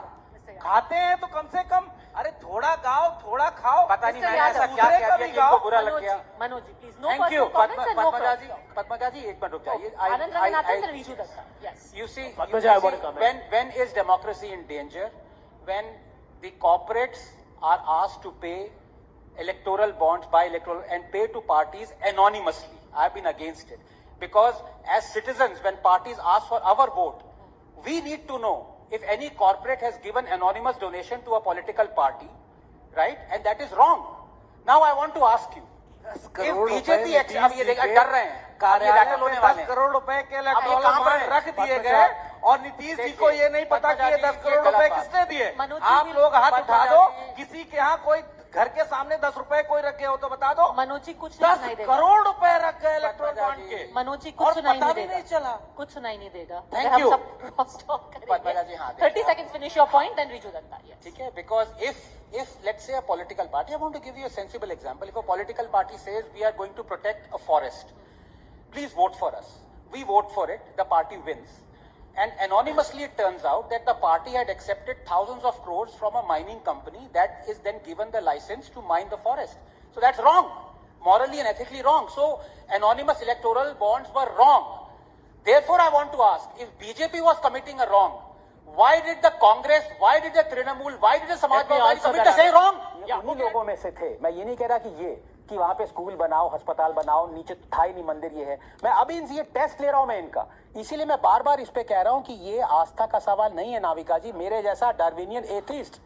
खाते हैं तो कम से कम अरे थोड़ा गाओ थोड़ा खाओ। पता नहीं मैंने ऐसा क्या किया कि इनको बुरा लग गया। Manoj ji please Thank you. Padmaja ji, एक मिनट रुक जाइए। आनंद Ranganathan and Riju Datta. Yes. You see, Padmaja, when is democracy in danger? When the corporates are asked to pay electoral bonds, buy electoral, and pay to parties anonymously. I've been against it. Because as citizens, when parties ask for our vote, we need to know if any corporate has given anonymous donation to a political party, right? And that is wrong. Now I want to ask you, if BJP अब ये डर रहे हैं, कार्यालय में 10 करोड़ रुपए के electoral रख दिए गए और नीतीश जी को ये नहीं पता कि ये 10 करोड़ रुपए किसने दिए। आप लोग हाथ उठा दो, किसी के यहाँ कोई घर के सामने 10 रुपए कोई रखे हो तो बता दो। मनोज जी कुछ नहीं 10 देगा। करोड़ रुपए रख गए इलेक्टोरल बॉन्ड के। मनोज जी कुछ नहीं पता भी देगा। नहीं चला। कुछ नहीं देगा। Thank हम you. सब स्टॉप Padmaja ji, करेंगे। हाँ, 30 seconds finish your point then Riju Datta. Yes. ठीक है, because if let's say a political party, I want to give you a sensible example. If a political party says we are going to protect a forest, please vote for us. We vote for it, the party wins. And anonymously it turns out that the party had accepted thousands of crores from a mining company that is then given the license to mine the forest. So that's wrong, morally and ethically wrong. So anonymous electoral bonds were wrong. Therefore I want to ask, if BJP was committing a wrong, Why did the Congress, why did the Trinamool, why did the Samajwadi commit the same wrong? उन्हीं लोगों में से थे. मैं ये नहीं कह रहा कि वहां पे स्कूल बनाओ, अस्पताल बनाओ, नीचे था ही नहीं मंदिर ये है. मैं अभी इनसे ये टेस्ट ले रहा हूं मैं इनका. इसीलिए मैं बार बार इस पे कह रहा हूं कि ये आस्था का सवाल नहीं है नाविका जी. मेरे जैसा डार्विनियन एथिस्ट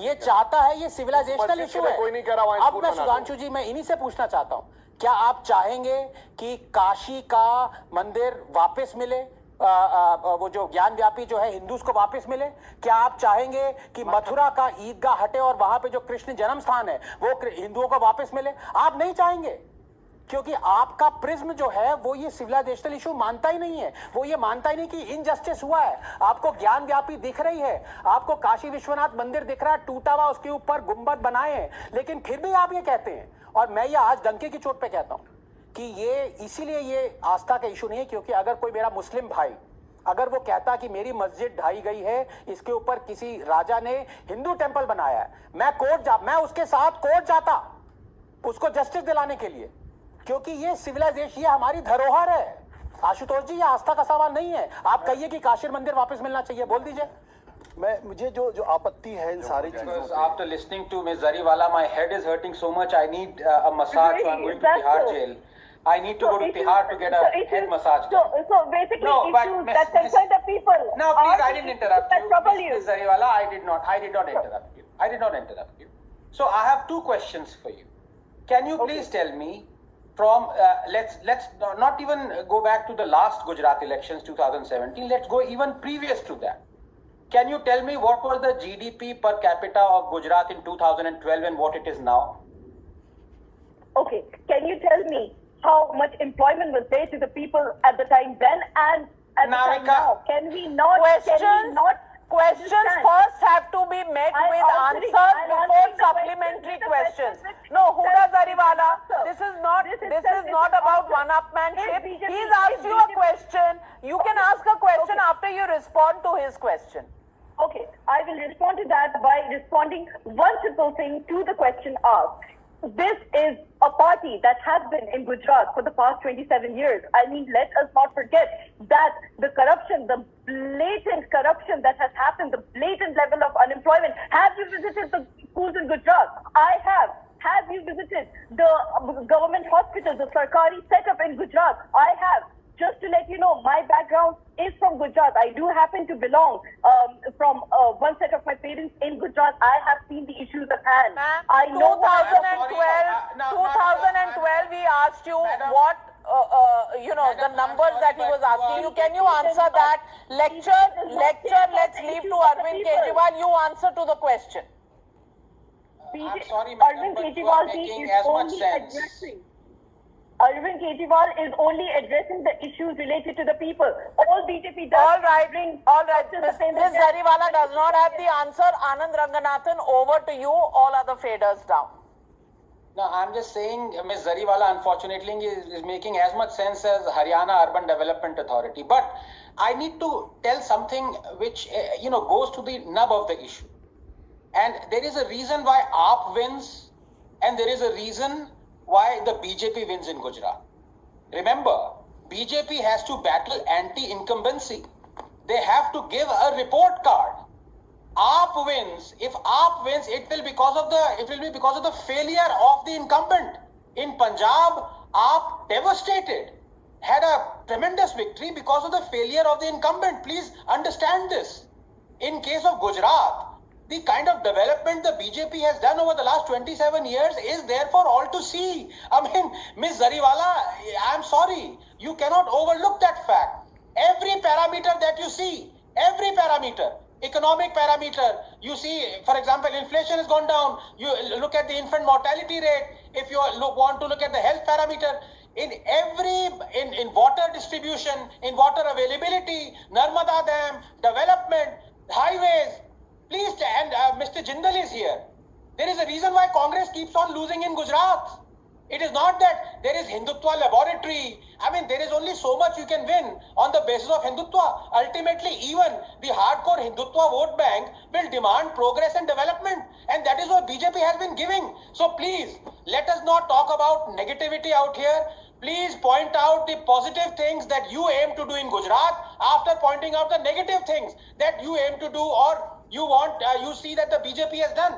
ये चाहता है, ये सिविलाइजेशनल इशू है. कोई नहीं कह रहा. अब मैं सुधांशु जी, मैं इन्हीं से पूछना चाहता हूं, क्या आप चाहेंगे कि काशी का मंदिर वापस मिले, वो जो ज्ञान व्यापी जो है हिंदूज को वापस मिले? क्या आप चाहेंगे कि मथुरा का ईदगाह हटे और वहां पे जो कृष्ण जन्म स्थान है वो हिंदुओं को वापस मिले? आप नहीं चाहेंगे, क्योंकि आपका प्रिज्म जो है वो ये सिविलाइजेशनल इशू मानता ही नहीं है. वो ये मानता ही नहीं कि इनजस्टिस हुआ है. आपको ज्ञान व्यापी दिख रही है, आपको काशी विश्वनाथ मंदिर दिख रहा है टूटा हुआ, उसके ऊपर गुंबद बनाए हैं, लेकिन फिर भी आप ये कहते हैं. और मैं ये आज डंके की चोट पे कहता हूं कि ये इसीलिए ये आस्था का इशू नहीं है, क्योंकि अगर कोई मेरा मुस्लिम भाई अगर वो कहता कि मेरी मस्जिद ढाई गई है, इसके ऊपर किसी राजा ने हिंदू टेंपल बनाया है, मैं उसके साथ कोर्ट जाता उसको जस्टिस दिलाने के लिए, क्योंकि ये सिविलाइजेशन, ये हमारी धरोहर है. आशुतोष जी, ये आस्था का सवाल नहीं है. आप कहिए कि काशी मंदिर वापस मिलना चाहिए, बोल दीजिए. मुझे जो आपत्ति है इन सारी चीजों पे. After listening to Ms. Zariwala, my head is hurting so much. I need a massage, so I'm going to Tihar jail. I need to go to Tihar to get a head massage done. So basically, No, but issues Miss- that concern the people. Now, please, I didn't issues interrupt that you. trouble you. Ms. Zariwala, I did not interrupt you. I did not interrupt you. So I have two questions for you. Can you please tell me from, let's not even go back to the last Gujarat elections 2017. Let's go even previous to that. Can you tell me what was the GDP per capita of Gujarat in 2012 and what it is now? Okay, can you tell me how much employment was there to the people at the time then and at the time now? Can we not? Questions first have to be met with answers before supplementary questions. No, Huda Zariwala, this is not about one-upmanship. He's asked you a question. You can ask a question after you respond to his question. Okay, I will respond to that by responding one simple thing to the question asked. This is a party that has been in Gujarat for the past 27 years. I mean, let us not forget that the corruption, the blatant corruption that has happened, the blatant level of unemployment. Have you visited the schools in Gujarat? I have. Have you visited the government hospitals, the Sarkari setup in Gujarat? I have. Just to let you know, my background is from Gujarat. I do happen to belong from one set of my parents in Gujarat. I have seen the issues at hand. I know 2012, we asked you what, the numbers that he was asking you. Can you answer that? Lecture, let's leave to Arvind Kejriwal. You answer to the question. I'm sorry, madam, but you are making as much sense. Arvind Kejriwal is only addressing the issues related to the people. All BJP does. All right. Ms. Zariwala does not have the answer. Anand Ranganathan, over to you. All other faders down. No, I'm just saying Ms. Zariwala unfortunately is making as much sense as Haryana Urban Development Authority. But I need to tell something which goes to the nub of the issue. And there is a reason why AAP wins, and there is a reason why the BJP wins in Gujarat. Remember, BJP has to battle anti-incumbency. They have to give a report card. AAP wins. If AAP wins, it will be because of the failure of the incumbent. In Punjab, AAP devastated, had a tremendous victory because of the failure of the incumbent. Please understand this. In case of Gujarat, the kind of development the BJP has done over the last 27 years is there for all to see. I mean, Ms. Zariwala, I'm sorry, you cannot overlook that fact. Every parameter that you see, every parameter, economic parameter, you see, for example, inflation has gone down. You look at the infant mortality rate. If you want to look at the health parameter, in water distribution, in water availability, Narmada Dam, development, highways. Please, and Mr. Jindal is here. There is a reason why Congress keeps on losing in Gujarat. It is not that there is Hindutva laboratory. I mean, there is only so much you can win on the basis of Hindutva. Ultimately, even the hardcore Hindutva vote bank will demand progress and development. And that is what BJP has been giving. So please, let us not talk about negativity out here. please point out the positive things that you aim to do in Gujarat after pointing out the negative things that you aim to do or you want, you see that the BJP has done.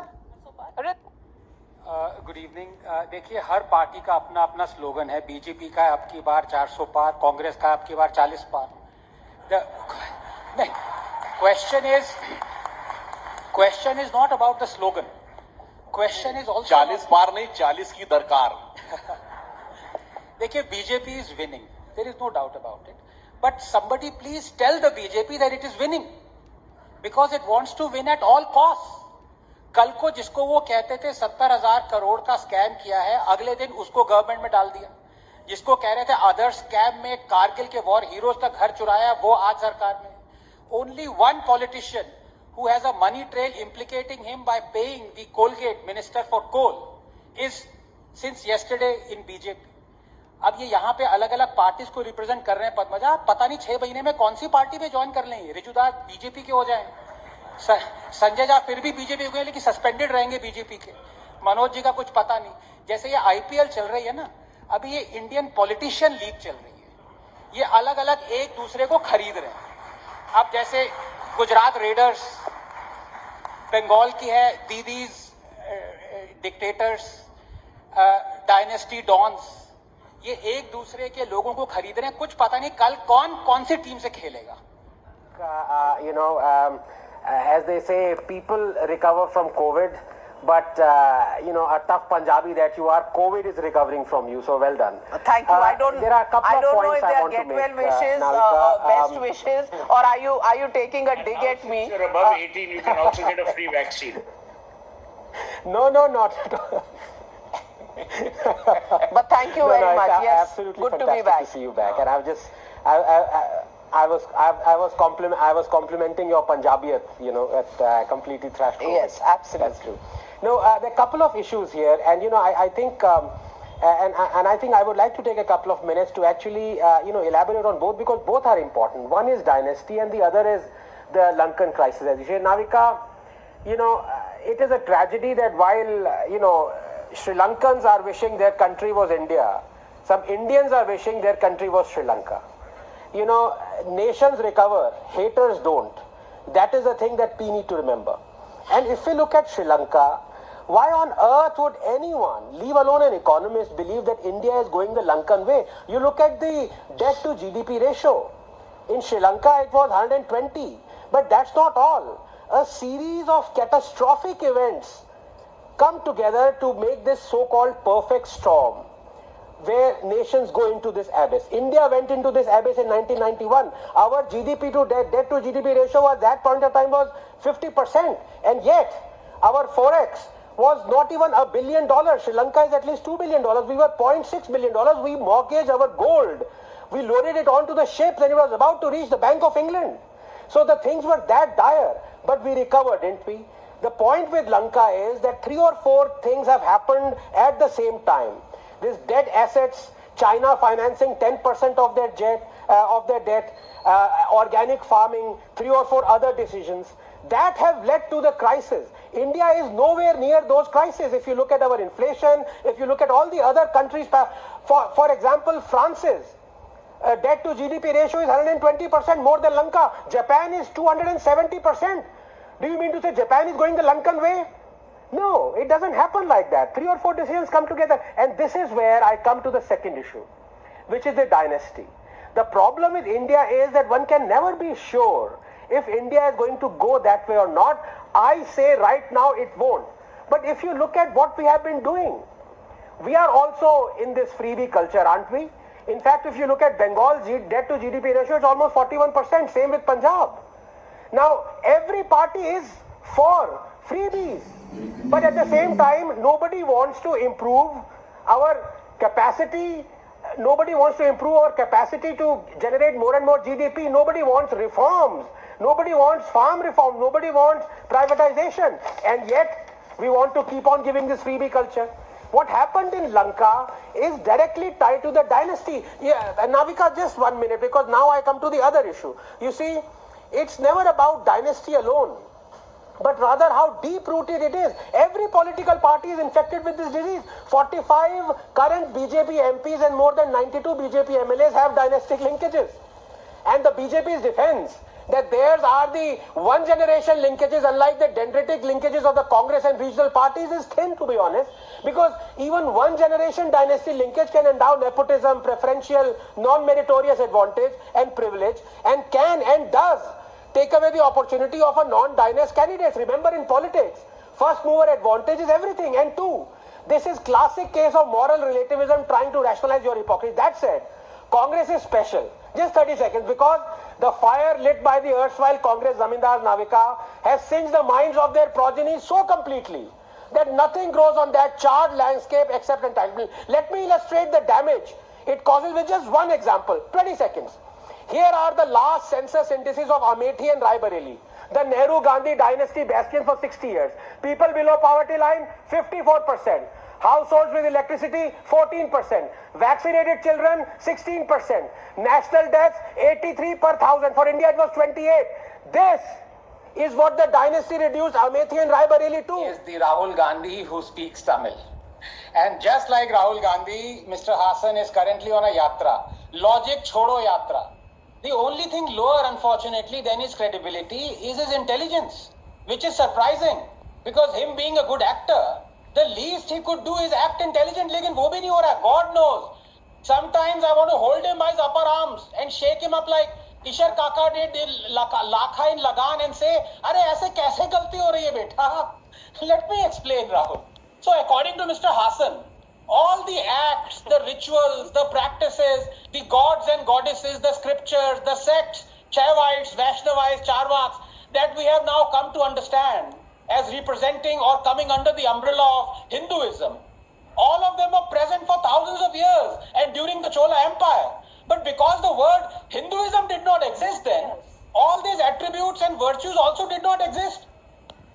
Good evening. देखिए, हर party का अपना अपना slogan है. BJP का अब की बार 400 पार, कांग्रेस का अब की बार 40 पार. Question is not about the slogan. Question is also 40 पार नहीं, 40 की दरकार. देखिए, BJP is winning, there is no doubt about it, but somebody please tell the BJP that it is winning because it wants to win at all cost. कल को जिसको वो कहते थे 70,000 करोड़ का स्कैम किया है, अगले दिन उसको गवर्नमेंट में डाल दिया. जिसको कह रहे थे अदर स्कैम में कारगिल के वॉर हीरोज तक घर चुराया, वो आज सरकार में. Only one politician who has a money trail implicating him by paying the Colgate minister for coal is since yesterday in BJP. अब ये यहाँ पे अलग अलग पार्टीज को रिप्रेजेंट कर रहे हैं. पद्मजा, पता नहीं 6 महीने में कौन सी पार्टी में ज्वाइन कर लेंगे. रिजुदास बीजेपी के हो जाए, संजय झा फिर भी बीजेपी हो गए लेकिन सस्पेंडेड रहेंगे बीजेपी के. मनोज जी का कुछ पता नहीं. जैसे ये आईपीएल चल रही है ना, अभी ये इंडियन पॉलिटिशियन लीग चल रही है. ये अलग अलग एक दूसरे को खरीद रहे हैं. अब जैसे गुजरात रेडर्स, बंगाल की है दीदीज डिक्टेटर्स, डायनेस्टी डॉन्स, ये एक दूसरे के लोगों को खरीद रहे हैं. कुछ पता नहीं कल कौन कौन सी टीम से खेलेगा. As they say, people recover from COVID, but a tough Punjabi that you are, COVID is recovering from you. So well done. Thank you. I don't there are a couple of know points if I they are want to get make, well wishes, Nalika, best wishes, or are you taking a dig at me? If you're above 18, you can also get a free vaccine. No, not at all. But thank you very much. It's Yes, absolutely good to fantastic be back. to see you back. And I've just, I was complimenting your Punjabiyat, at completely thrashed. Yes, absolutely. That's true. No, there are a couple of issues here, and I think, and I think I would like to take a couple of minutes to actually, elaborate on both because both are important. One is dynasty, and the other is the Lankan crisis. As you say, Navika, it is a tragedy that while Sri Lankans are wishing their country was India, some Indians are wishing their country was Sri Lanka. Nations recover, haters don't. That is the thing that we need to remember. And if we look at Sri Lanka, why on earth would anyone, leave alone an economist, believe that India is going the Lankan way? You look at the debt to GDP ratio. In Sri Lanka, it was 120. But that's not all. A series of catastrophic events come together to make this so-called perfect storm, where nations go into this abyss. India went into this abyss in 1991. Our GDP to debt to GDP ratio at that point of time was 50%. And yet, our forex was not even $1 billion. Sri Lanka is at least $2 billion. We were $0.6 billion. We mortgaged our gold. We loaded it onto the ships and it was about to reach the Bank of England. So the things were that dire. But we recovered, didn't we? The point with Lanka is that 3 or 4 things have happened at the same time. This debt assets, China financing 10% of their debt, organic farming, 3 or 4 other decisions that have led to the crisis. India is nowhere near those crises. If you look at our inflation, if you look at all the other countries, for example, France's debt to GDP ratio is 120% more than Lanka. Japan is 270%. Do you mean to say Japan is going the Lankan way? No, it doesn't happen like that. 3 or 4 decisions come together. And this is where I come to the second issue, which is the dynasty. The problem with India is that one can never be sure if India is going to go that way or not. I say right now it won't. But if you look at what we have been doing, we are also in this freebie culture, aren't we? In fact, if you look at Bengal's debt to GDP ratio, it's almost 41%. Same with Punjab. Now, every party is for freebies. But at the same time, nobody wants to improve our capacity. Nobody wants to improve our capacity to generate more and more GDP. Nobody wants reforms. Nobody wants farm reform. Nobody wants privatization. And yet, we want to keep on giving this freebie culture. What happened in Lanka is directly tied to the dynasty. Yeah, Navika, just 1 minute, because now I come to the other issue. You see, it's never about dynasty alone. but rather how deep-rooted it is. Every political party is infected with this disease. 45 current BJP MPs and more than 92 BJP MLAs have dynastic linkages. And the BJP's defense that theirs are the one-generation linkages, unlike the dendritic linkages of the Congress and regional parties, is thin, to be honest, because even one-generation dynasty linkage can endow nepotism, preferential, non-meritorious advantage and privilege, and can and does take away the opportunity of a non-dynast candidate. Remember, in politics, first mover advantage is everything. And two, this is classic case of moral relativism trying to rationalize your hypocrisy. That said, Congress is special. Just 30 seconds, because the fire lit by the erstwhile Congress Zamindar Navika has singed the minds of their progeny so completely that nothing grows on that charred landscape except entitlement. Let me illustrate the damage it causes with just one example. 20 seconds. Here are the last census indices of Amethi and Raebareli, the Nehru-Gandhi dynasty bastion for 60 years. People below poverty line, 54%. Households with electricity, 14%. Vaccinated children, 16%. National deaths, 83 per thousand. For India, it was 28. This is what the dynasty reduced Amethi and Raebareli to. Is the Rahul Gandhi who speaks Tamil. And just like Rahul Gandhi, Mr. Hassan is currently on a yatra. Logic chodo yatra. The only thing lower, unfortunately, than his credibility is his intelligence, which is surprising, because him being a good actor, the least he could do is act intelligent, lekin wo bhi nahi ho raha. God knows. Sometimes I want to hold him by his upper arms and shake him up like Ishar Kaka did Lakha in Lagan and say, "Are aise kaise galti ho rahi hai beta?" Let me explain, Rahul. So according to Mr. Hassan, all the acts, the rituals, the practices, the gods and goddesses, the scriptures, the sects, Shaivites, Vaishnavites, Charvaks, that we have now come to understand as representing or coming under the umbrella of Hinduism, all of them were present for thousands of years and during the Chola Empire. But because the word Hinduism did not exist then, all these attributes and virtues also did not exist.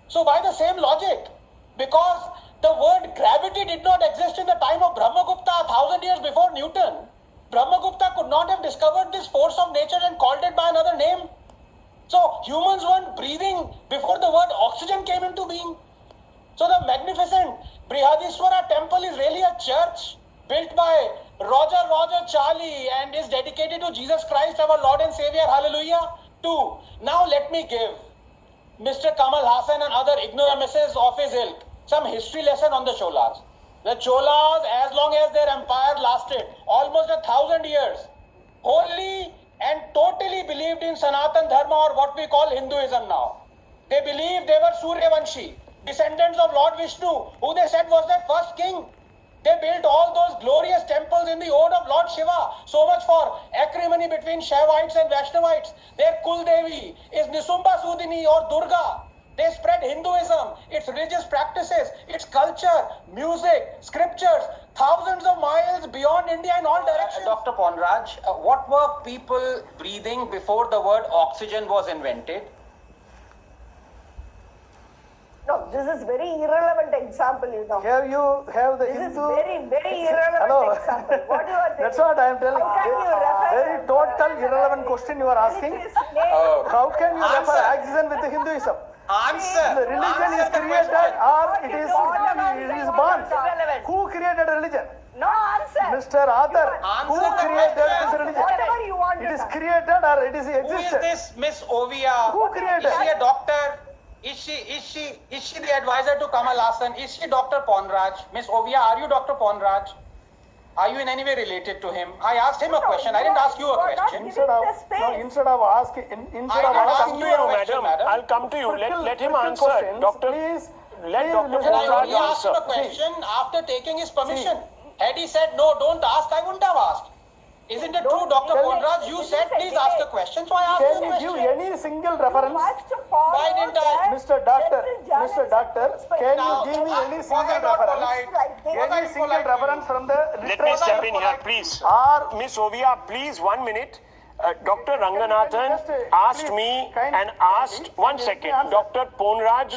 So by the same logic, because the word gravity did not exist in the time of Brahmagupta 1000 years before Newton, Brahmagupta could not have discovered this force of nature and called it by another name. So humans weren't breathing before the word oxygen came into being. So the magnificent Brihadiswara temple is really a church built by Roger Charlie and is dedicated to Jesus Christ, our Lord and Savior. Hallelujah. 2. Now let me give Mr. Kamal Hassan and other ignoramuses of his ilk some history lesson on the Cholas. The Cholas, as long as their empire lasted, almost 1,000 years, wholly and totally believed in Sanatan Dharma, or what we call Hinduism now. They believed they were Suryavanshi, descendants of Lord Vishnu, who they said was their first king. They built all those glorious temples in the ode of Lord Shiva. So much for acrimony between Shaivites and Vaishnavites. Their Kul Devi is Nisumba Sudini or Durga. They spread Hinduism, its religious practices, its culture, music, scriptures, thousands of miles beyond India in all directions. Dr. Ponraj, what were people breathing before the word oxygen was invented? No, this is very irrelevant example, you know. Here you have the This Hindu. is very irrelevant example. What you are saying? That's what I am telling. How can you refer? Very total irrelevant question you are asking. How can you refer oxygen with the Hinduism? Answer. The religion is created or it is born. Who created religion? No answer. Mr. Author, who created this religion? Whatever you want It to is know. created or it is Who is existed? this Miss Ovia? Who created? Is she a doctor? Is she the advisor to Kamal Hassan? Is she Dr. Ponraj? Miss Ovia, are you Dr. Ponraj? Are you in any way related to him? I asked him a question. I didn't ask you a question. Instead of asking, No, madam, I'll come to you. Let him answer. Doctor, let Dr. Ponraj You asked him answer. a question after taking his permission. Had he said, no, don't ask, I wouldn't have asked. Isn't it true, Dr. Ponraj? You said, please ask a question, so I asked Can the you give question. any single reference? Why didn't I? Mr. Doctor, can you give me any Was single I not reference? polite? Any single reference from the Let me step in here, please. Miss Ovia, please, 1 minute. Dr. Ranganathan asked me and asked, 1 second, Dr. Ponraj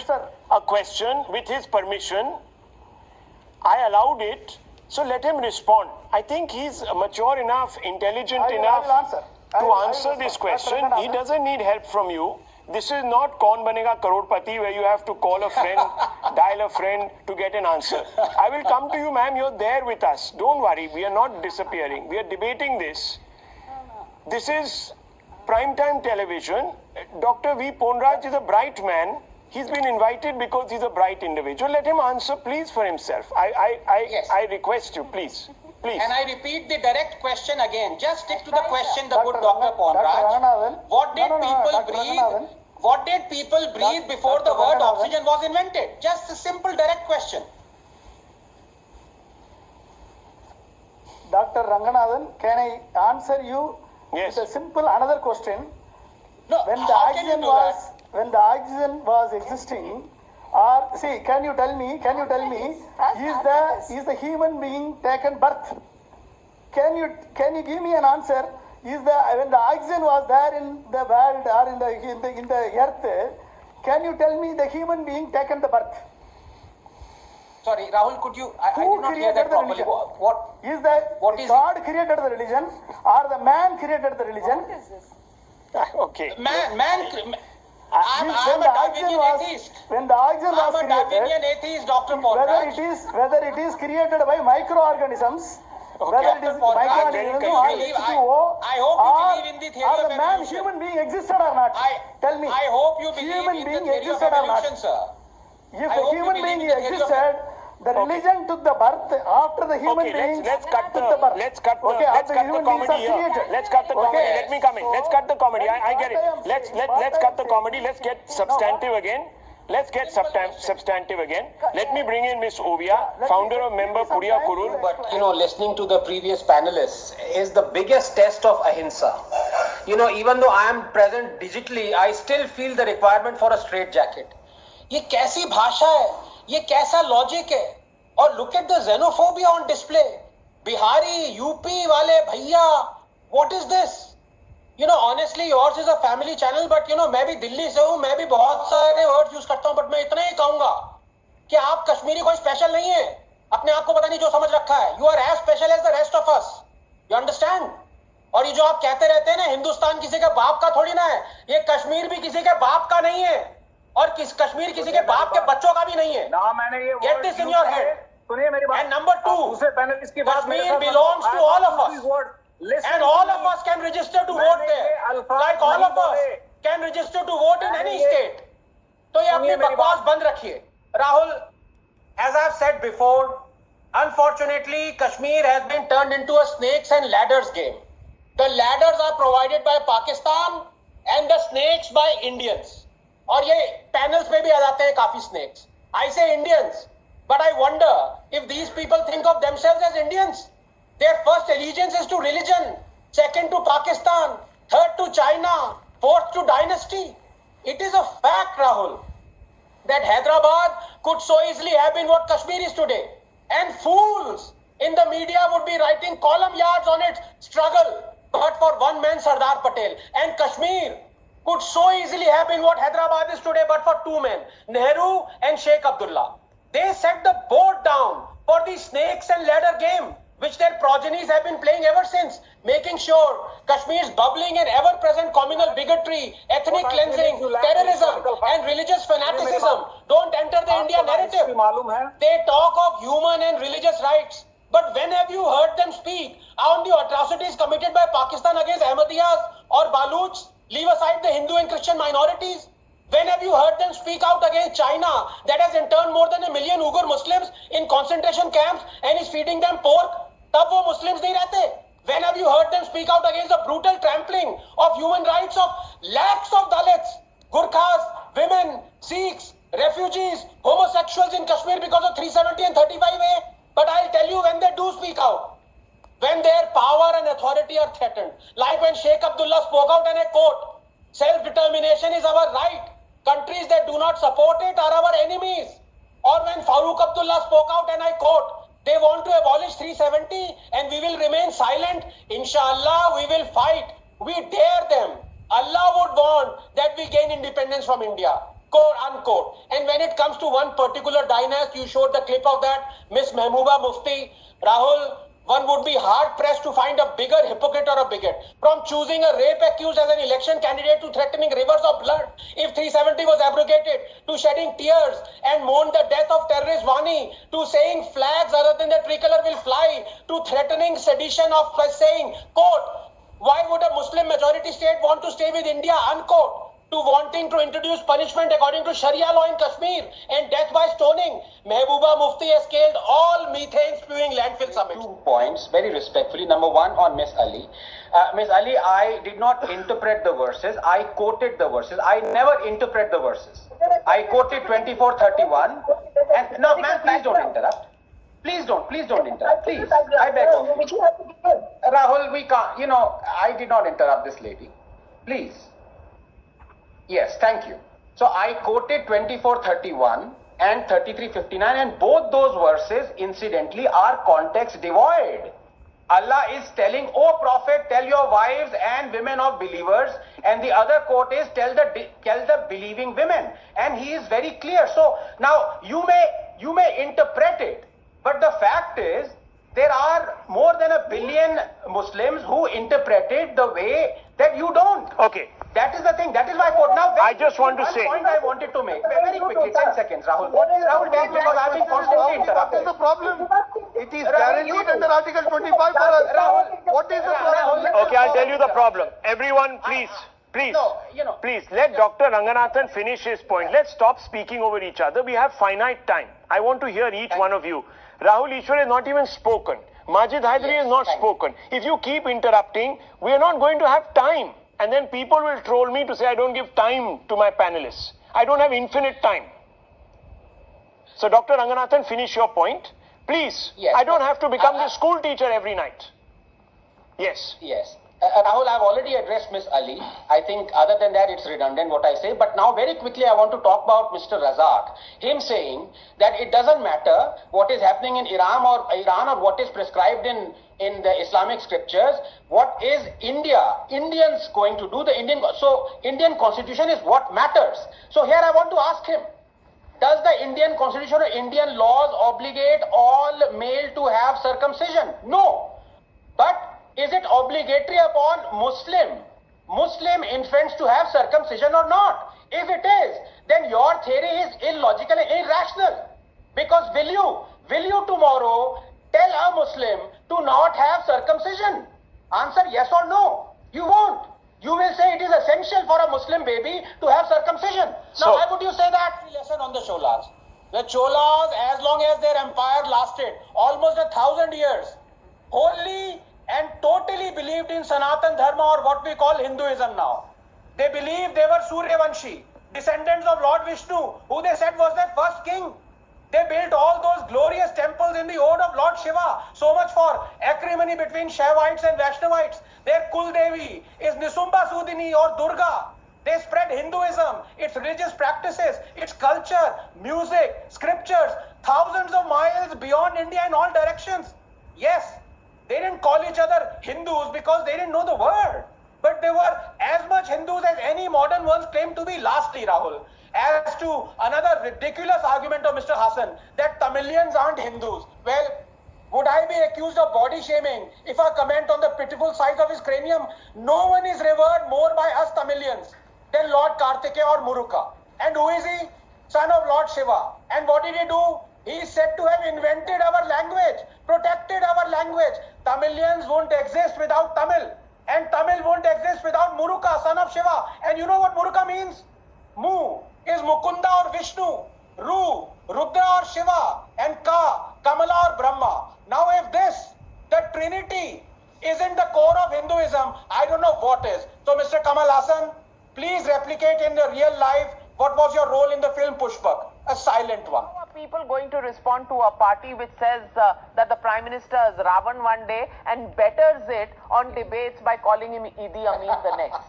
a question with his permission. I allowed it, so let him respond. I think he's mature enough, intelligent enough to answer this question. He doesn't need help from you. This is not Kaun Banega Crorepati where you have to call a friend, dial a friend to get an answer. I will come to you, ma'am. You're there with us. Don't worry. We are not disappearing. We are debating this. This is primetime television. Dr. V. Ponraj is a bright man. He's been invited because he's a bright individual. Let him answer, please, for himself. I request you, please. Please. And I repeat the direct question again. Just stick to the question, the good Dr. Ponraj. What did people breathe? What did people breathe before the word oxygen was invented? Just a simple, direct question. Dr. Ranganathan, can I answer you Yes. with a simple another question? No, When the how can you oxygen do was that? when the oxygen was existing, or see, can you tell me? Is the human being taken birth? Can you give me an answer? Is the when the oxygen was there in the world or in the earth? Can you tell me the human being taken the birth? Sorry, Rahul, could you? I Who did not hear created that the properly. religion? What? Is God created the religion, or the man created the religion? Okay. Man, I'm When a the oxygen Darwinian was atheist. when the oxygen I'm was a Darwinian created, atheist, Dr. whether Ponraj. it is created by microorganisms, whether it is Dr. Ponraj, microorganisms I'm or very confused. H2O, I hope you believe in the theory or of the man evolution. human being existed or not? Tell me. I hope you believe Human in the being theory of existed or not? evolution, sir. If I the hope you human believe being in the theory of- existed, the religion took the birth after the human Okay, being let's cut took the birth. let's cut Okay, the human beings comedy are here. created. Let's cut the comedy. Okay. Let me come in. Let's cut the comedy. I get it. What I am Let's saying- what let's I cut am the saying- comedy. Let's get substantive again. Let's get substantive again. Let me bring in Miss Ovia, founder of member Pudiya Kurul. But, listening to the previous panelists is the biggest test of ahimsa. Even though I am present digitally, I still feel the requirement for a straight jacket. ये कैसी भाषा है? ये कैसा logic है? और look at the xenophobia on display. Bihari, UP वाले भैया, what is this? Honestly, yours is a family channel, but मैं भी दिल्ली से हूँ, मैं भी बहुत सारे वर्ड्स यूज करता हूँ, बट मैं इतना ही कहूंगा कि आप कश्मीरी कोई स्पेशल नहीं है. अपने आप को पता नहीं जो समझ रखा है. You are as special as the rest of us. You understand? और ये जो आप कहते रहते हैं ना, हिंदुस्तान किसी के बाप का थोड़ी ना है. ये कश्मीर भी किसी के बाप का नहीं है, और कश्मीर किसी के बाप के बच्चों का भी नहीं है. ना मैंने ये Get this in your head. सुनिए मेरी बात. And number 2, दूसरे पैनलिस्ट की बात Kashmir belongs to all of us. And all of us can register to vote there. Like all of us can register to vote in any state. तो ये अपनी बकवास बंद रखिए. Rahul, as I've said before, unfortunately, Kashmir has been turned into a snakes and ladders game. The ladders are provided by Pakistan and the snakes by Indians. और ये panels में भी आ जाते हैं काफी snakes. I say Indians, but I wonder if these people think of themselves as Indians. Their first allegiance is to religion, second to Pakistan, third to China, fourth to dynasty. It is a fact, Rahul, that Hyderabad could so easily have been what Kashmir is today. And fools in the media would be writing column yards on its struggle, but for one man, Sardar Patel. And Kashmir could so easily have been what Hyderabad is today, but for two men, Nehru and Sheikh Abdullah. They set the board down for the snakes and ladder game, which their progenies have been playing ever since, making sure Kashmir's bubbling and ever-present communal bigotry, ethnic cleansing, terrorism, and religious fanaticism don't enter the India narrative. They talk of human and religious rights, but when have you heard them speak on the atrocities committed by Pakistan against Ahmadiyas or Baluchs? Leave aside the Hindu and Christian minorities. When have you heard them speak out against China that has interned more than 1 million Uyghur Muslims in concentration camps and is feeding them pork? तब वो Muslims नहीं रहते. When have you heard them speak out against the brutal trampling of human rights of lakhs of Dalits, Gurkhas, women, Sikhs, refugees, homosexuals in Kashmir because of 370 and 35A? But I'll tell you, when they do speak out, when their power and authority are threatened, like when Sheikh Abdullah spoke out and I quote, self-determination is our right. Countries that do not support it are our enemies. Or when Farooq Abdullah spoke out and I quote, they want to abolish 370 and we will remain silent. Inshallah, we will fight. We dare them. Allah would want that we gain independence from India. Quote unquote. And when it comes to one particular dynasty, you showed the clip of that, Miss Mehbooba Mufti. Rahul, one would be hard pressed to find a bigger hypocrite or a bigot. From choosing a rape accused as an election candidate to threatening rivers of blood if 370 was abrogated, to shedding tears and mourn the death of terrorist Wani, to saying flags other than the tricolor will fly, to threatening sedition of saying, quote, why would a Muslim majority state want to stay with India, unquote, to wanting to introduce punishment according to Sharia law in Kashmir and death by stoning. Mehbooba Mufti has scaled all methane-spewing landfill summits. 2 points, very respectfully. Number one, on Miss Ali. Miss Ali, I did not interpret the verses. I quoted the verses. I never interpret the verses. I quoted 24:31. And no, ma'am, please don't interrupt. Please don't interrupt. Please, I beg of you. Rahul, we can't. I did not interrupt this lady. Please. Yes, thank you. So I quoted 24:31 and 33:59, and both those verses, incidentally, are context devoid. Allah is telling, "O Prophet, tell your wives and women of believers," and the other quote is, "Tell the believing women," and he is very clear. So now you may interpret it, but the fact is there are more than 1 billion Muslims who interpret it the way that you don't. Okay. That is the thing. That is my quote. Now, I just want to say. One point I wanted to make. Very quickly, 10 seconds, Rahul. Rahul, tell me, because I've been constantly interrupted. What is the problem? It is guaranteed under Article 25 for us. Rahul, What is the problem? Okay, I'll tell you the problem. Everyone, please, please, let Dr. Ranganathan finish his point. Let's stop speaking over each other. We have finite time. I want to hear each one of you. Rahul Ishwar has not even spoken. Majid Hydari has not spoken. If you keep interrupting, we are not going to have time. And then people will troll me to say I don't give time to my panelists. I don't have infinite time. So Dr. Ranganathan, finish your point. Please. Yes, I don't have to become the school teacher every night. Yes. Yes. Rahul, I've already addressed Miss Ali. I think other than that, it's redundant what I say. But now very quickly, I want to talk about Mr. Razak. Him saying that it doesn't matter what is happening in Iran or what is prescribed in the Islamic scriptures. What is Indians going to do? Indian constitution is what matters. So here I want to ask him, does the Indian constitution or Indian laws obligate all male to have circumcision? No. But is it obligatory upon Muslim infants to have circumcision or not? If it is, then your theory is illogical and irrational. Because will you tomorrow tell a Muslim to not have circumcision? Answer yes or no. You won't. You will say it is essential for a Muslim baby to have circumcision. Now, why would you say that? Lesson on the Cholas. The Cholas, as long as their empire lasted, almost 1,000 years, wholly and totally believed in Sanatan Dharma, or what we call Hinduism now. They believed they were Suryavanshi, descendants of Lord Vishnu, who they said was their first king. They built all those glorious temples in the ode of Lord Shiva. So much for acrimony between Shaivites and Vaishnavites. Their Kuldevi is Nisumba Sudini or Durga. They spread Hinduism, its religious practices, its culture, music, scriptures, thousands of miles beyond India in all directions. Yes, they didn't call each other Hindus because they didn't know the word. But they were as much Hindus as any modern ones claim to be. Lastly, Rahul, as to another ridiculous argument of Mr. Hassan that Tamilians aren't Hindus. Well, would I be accused of body shaming if I comment on the pitiful size of his cranium? No one is revered more by us Tamilians than Lord Kartikeya or Muruka. And who is he? Son of Lord Shiva. And what did he do? He is said to have invented our language, protected our language. Tamilians won't exist without Tamil. And Tamil won't exist without Muruka, son of Shiva. And you know what Muruka means? Mu is Mukunda or Vishnu. Ru, Rudra or Shiva. And Ka, Kamala or Brahma. Now if this, the Trinity, isn't the core of Hinduism, I don't know what is. So Mr. Kamal Hassan, please replicate in the real life what was your role in the film Pushpak. A silent one. Are people going to respond to a party which says that the Prime Minister is Ravan one day and betters it on debates by calling him Idi Amin the next?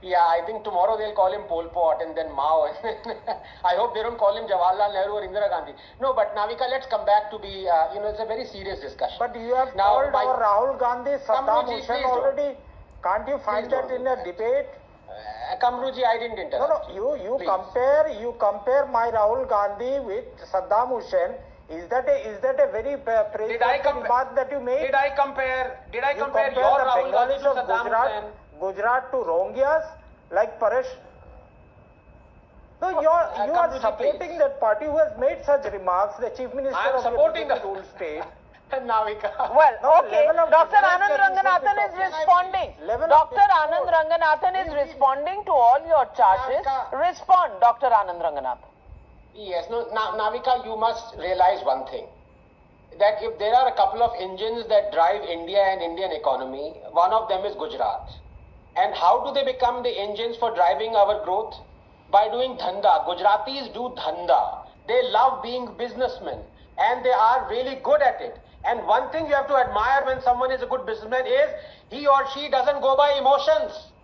Yeah, I think tomorrow they'll call him Pol Pot and then Mao. I hope they don't call him Jawaharlal Nehru or Indira Gandhi. No, but Navika, let's come back to be, it's a very serious discussion. But you have called Rahul Gandhi Saddam Hussein already. Can't you find that in a debate? Kamruji, I didn't interrupt. No, you compare my Rahul Gandhi with Saddam Hussein Is that a very praiseworthy remark that you made? Did I compare You your compare Rahul the Gandhi Bengalis to of Saddam Hussein? Gujarat to Rohingyas like Paresh? No, you are supporting that party who has made such remarks, the chief minister I am of supporting the the ruled state. Navika. Well, No, okay. level of Dr. difference Anand that you Ranganathan should is be talking. responding. Level of Dr. discourse. Anand Ranganathan is responding to all your charges. Respond, Dr. Anand Ranganathan. Yes, no, Navika, you must realize one thing. That if there are a couple of engines that drive India and Indian economy, one of them is Gujarat. And how do they become the engines for driving our growth? By doing dhanda. Gujaratis do dhanda. They love being businessmen and they are really good at it. And one thing you have to admire when someone is a good businessman is he or she doesn't go by emotions.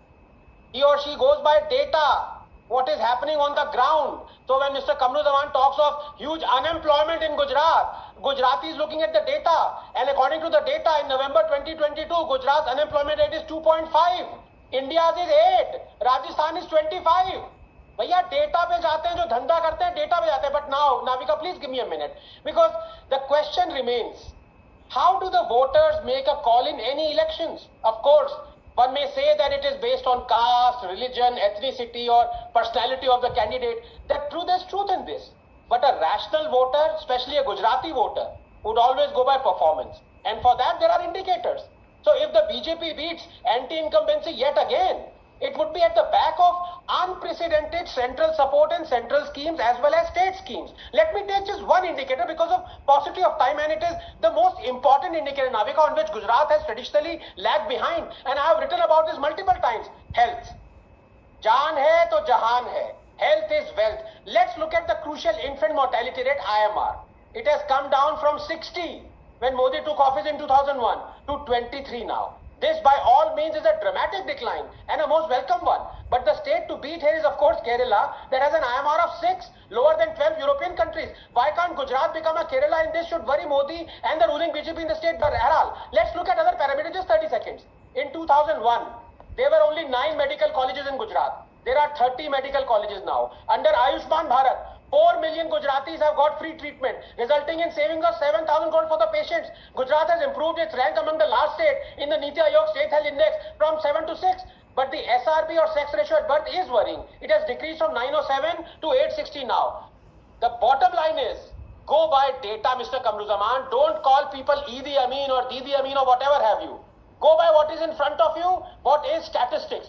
He or she goes by data. What is happening on the ground? So when Mr. Kamru Zaman talks of huge unemployment in Gujarat, Gujarati is looking at the data. And according to the data, in November 2022, Gujarat's unemployment rate is 2.5. India's is 8. Rajasthan is 25. भैया data पे जाते हैं जो धंधा करते हैं data पे जाते हैं but now Navika please give me a minute because the question remains how do the voters make a call in any elections? Of course, one may say that it is based on caste, religion, ethnicity, or personality of the candidate. There's truth in this. But a rational voter, especially a Gujarati voter, would always go by performance. And for that, there are indicators. So if the BJP beats anti-incumbency yet again, it would be at the back of unprecedented central support and central schemes as well as state schemes. Let me take just one indicator because of paucity of time, and it is the most important indicator, Navika, on which Gujarat has traditionally lagged behind. And I have written about this multiple times. Health. Jaan hai to jahan hai. Health is wealth. Let's look at the crucial infant mortality rate, IMR. It has come down from 60 when Modi took office in 2001 to 23 now. This by all means is a dramatic decline and a most welcome one. But the state to beat here is of course Kerala that has an IMR of 6, lower than 12 European countries. Why can't Gujarat become a Kerala in this? Should worry Modi and the ruling BJP in the state. But let's look at other parameters, just 30 seconds. In 2001, there were only 9 medical colleges in Gujarat. There are 30 medical colleges now. Under Ayushman Bharat, 4 million Gujaratis have got free treatment, resulting in savings of 7,000 crore for the patients. Gujarat has improved its rank among the last state in the Niti Aayog State Health Index from 7 to 6. But the SRB or sex ratio at birth is worrying. It has decreased from 907 to 860 now. The bottom line is, go by data, Mr. Kamruzaman. Don't call people Idi Amin or Didi Amin or whatever have you. Go by what is in front of you, what is statistics.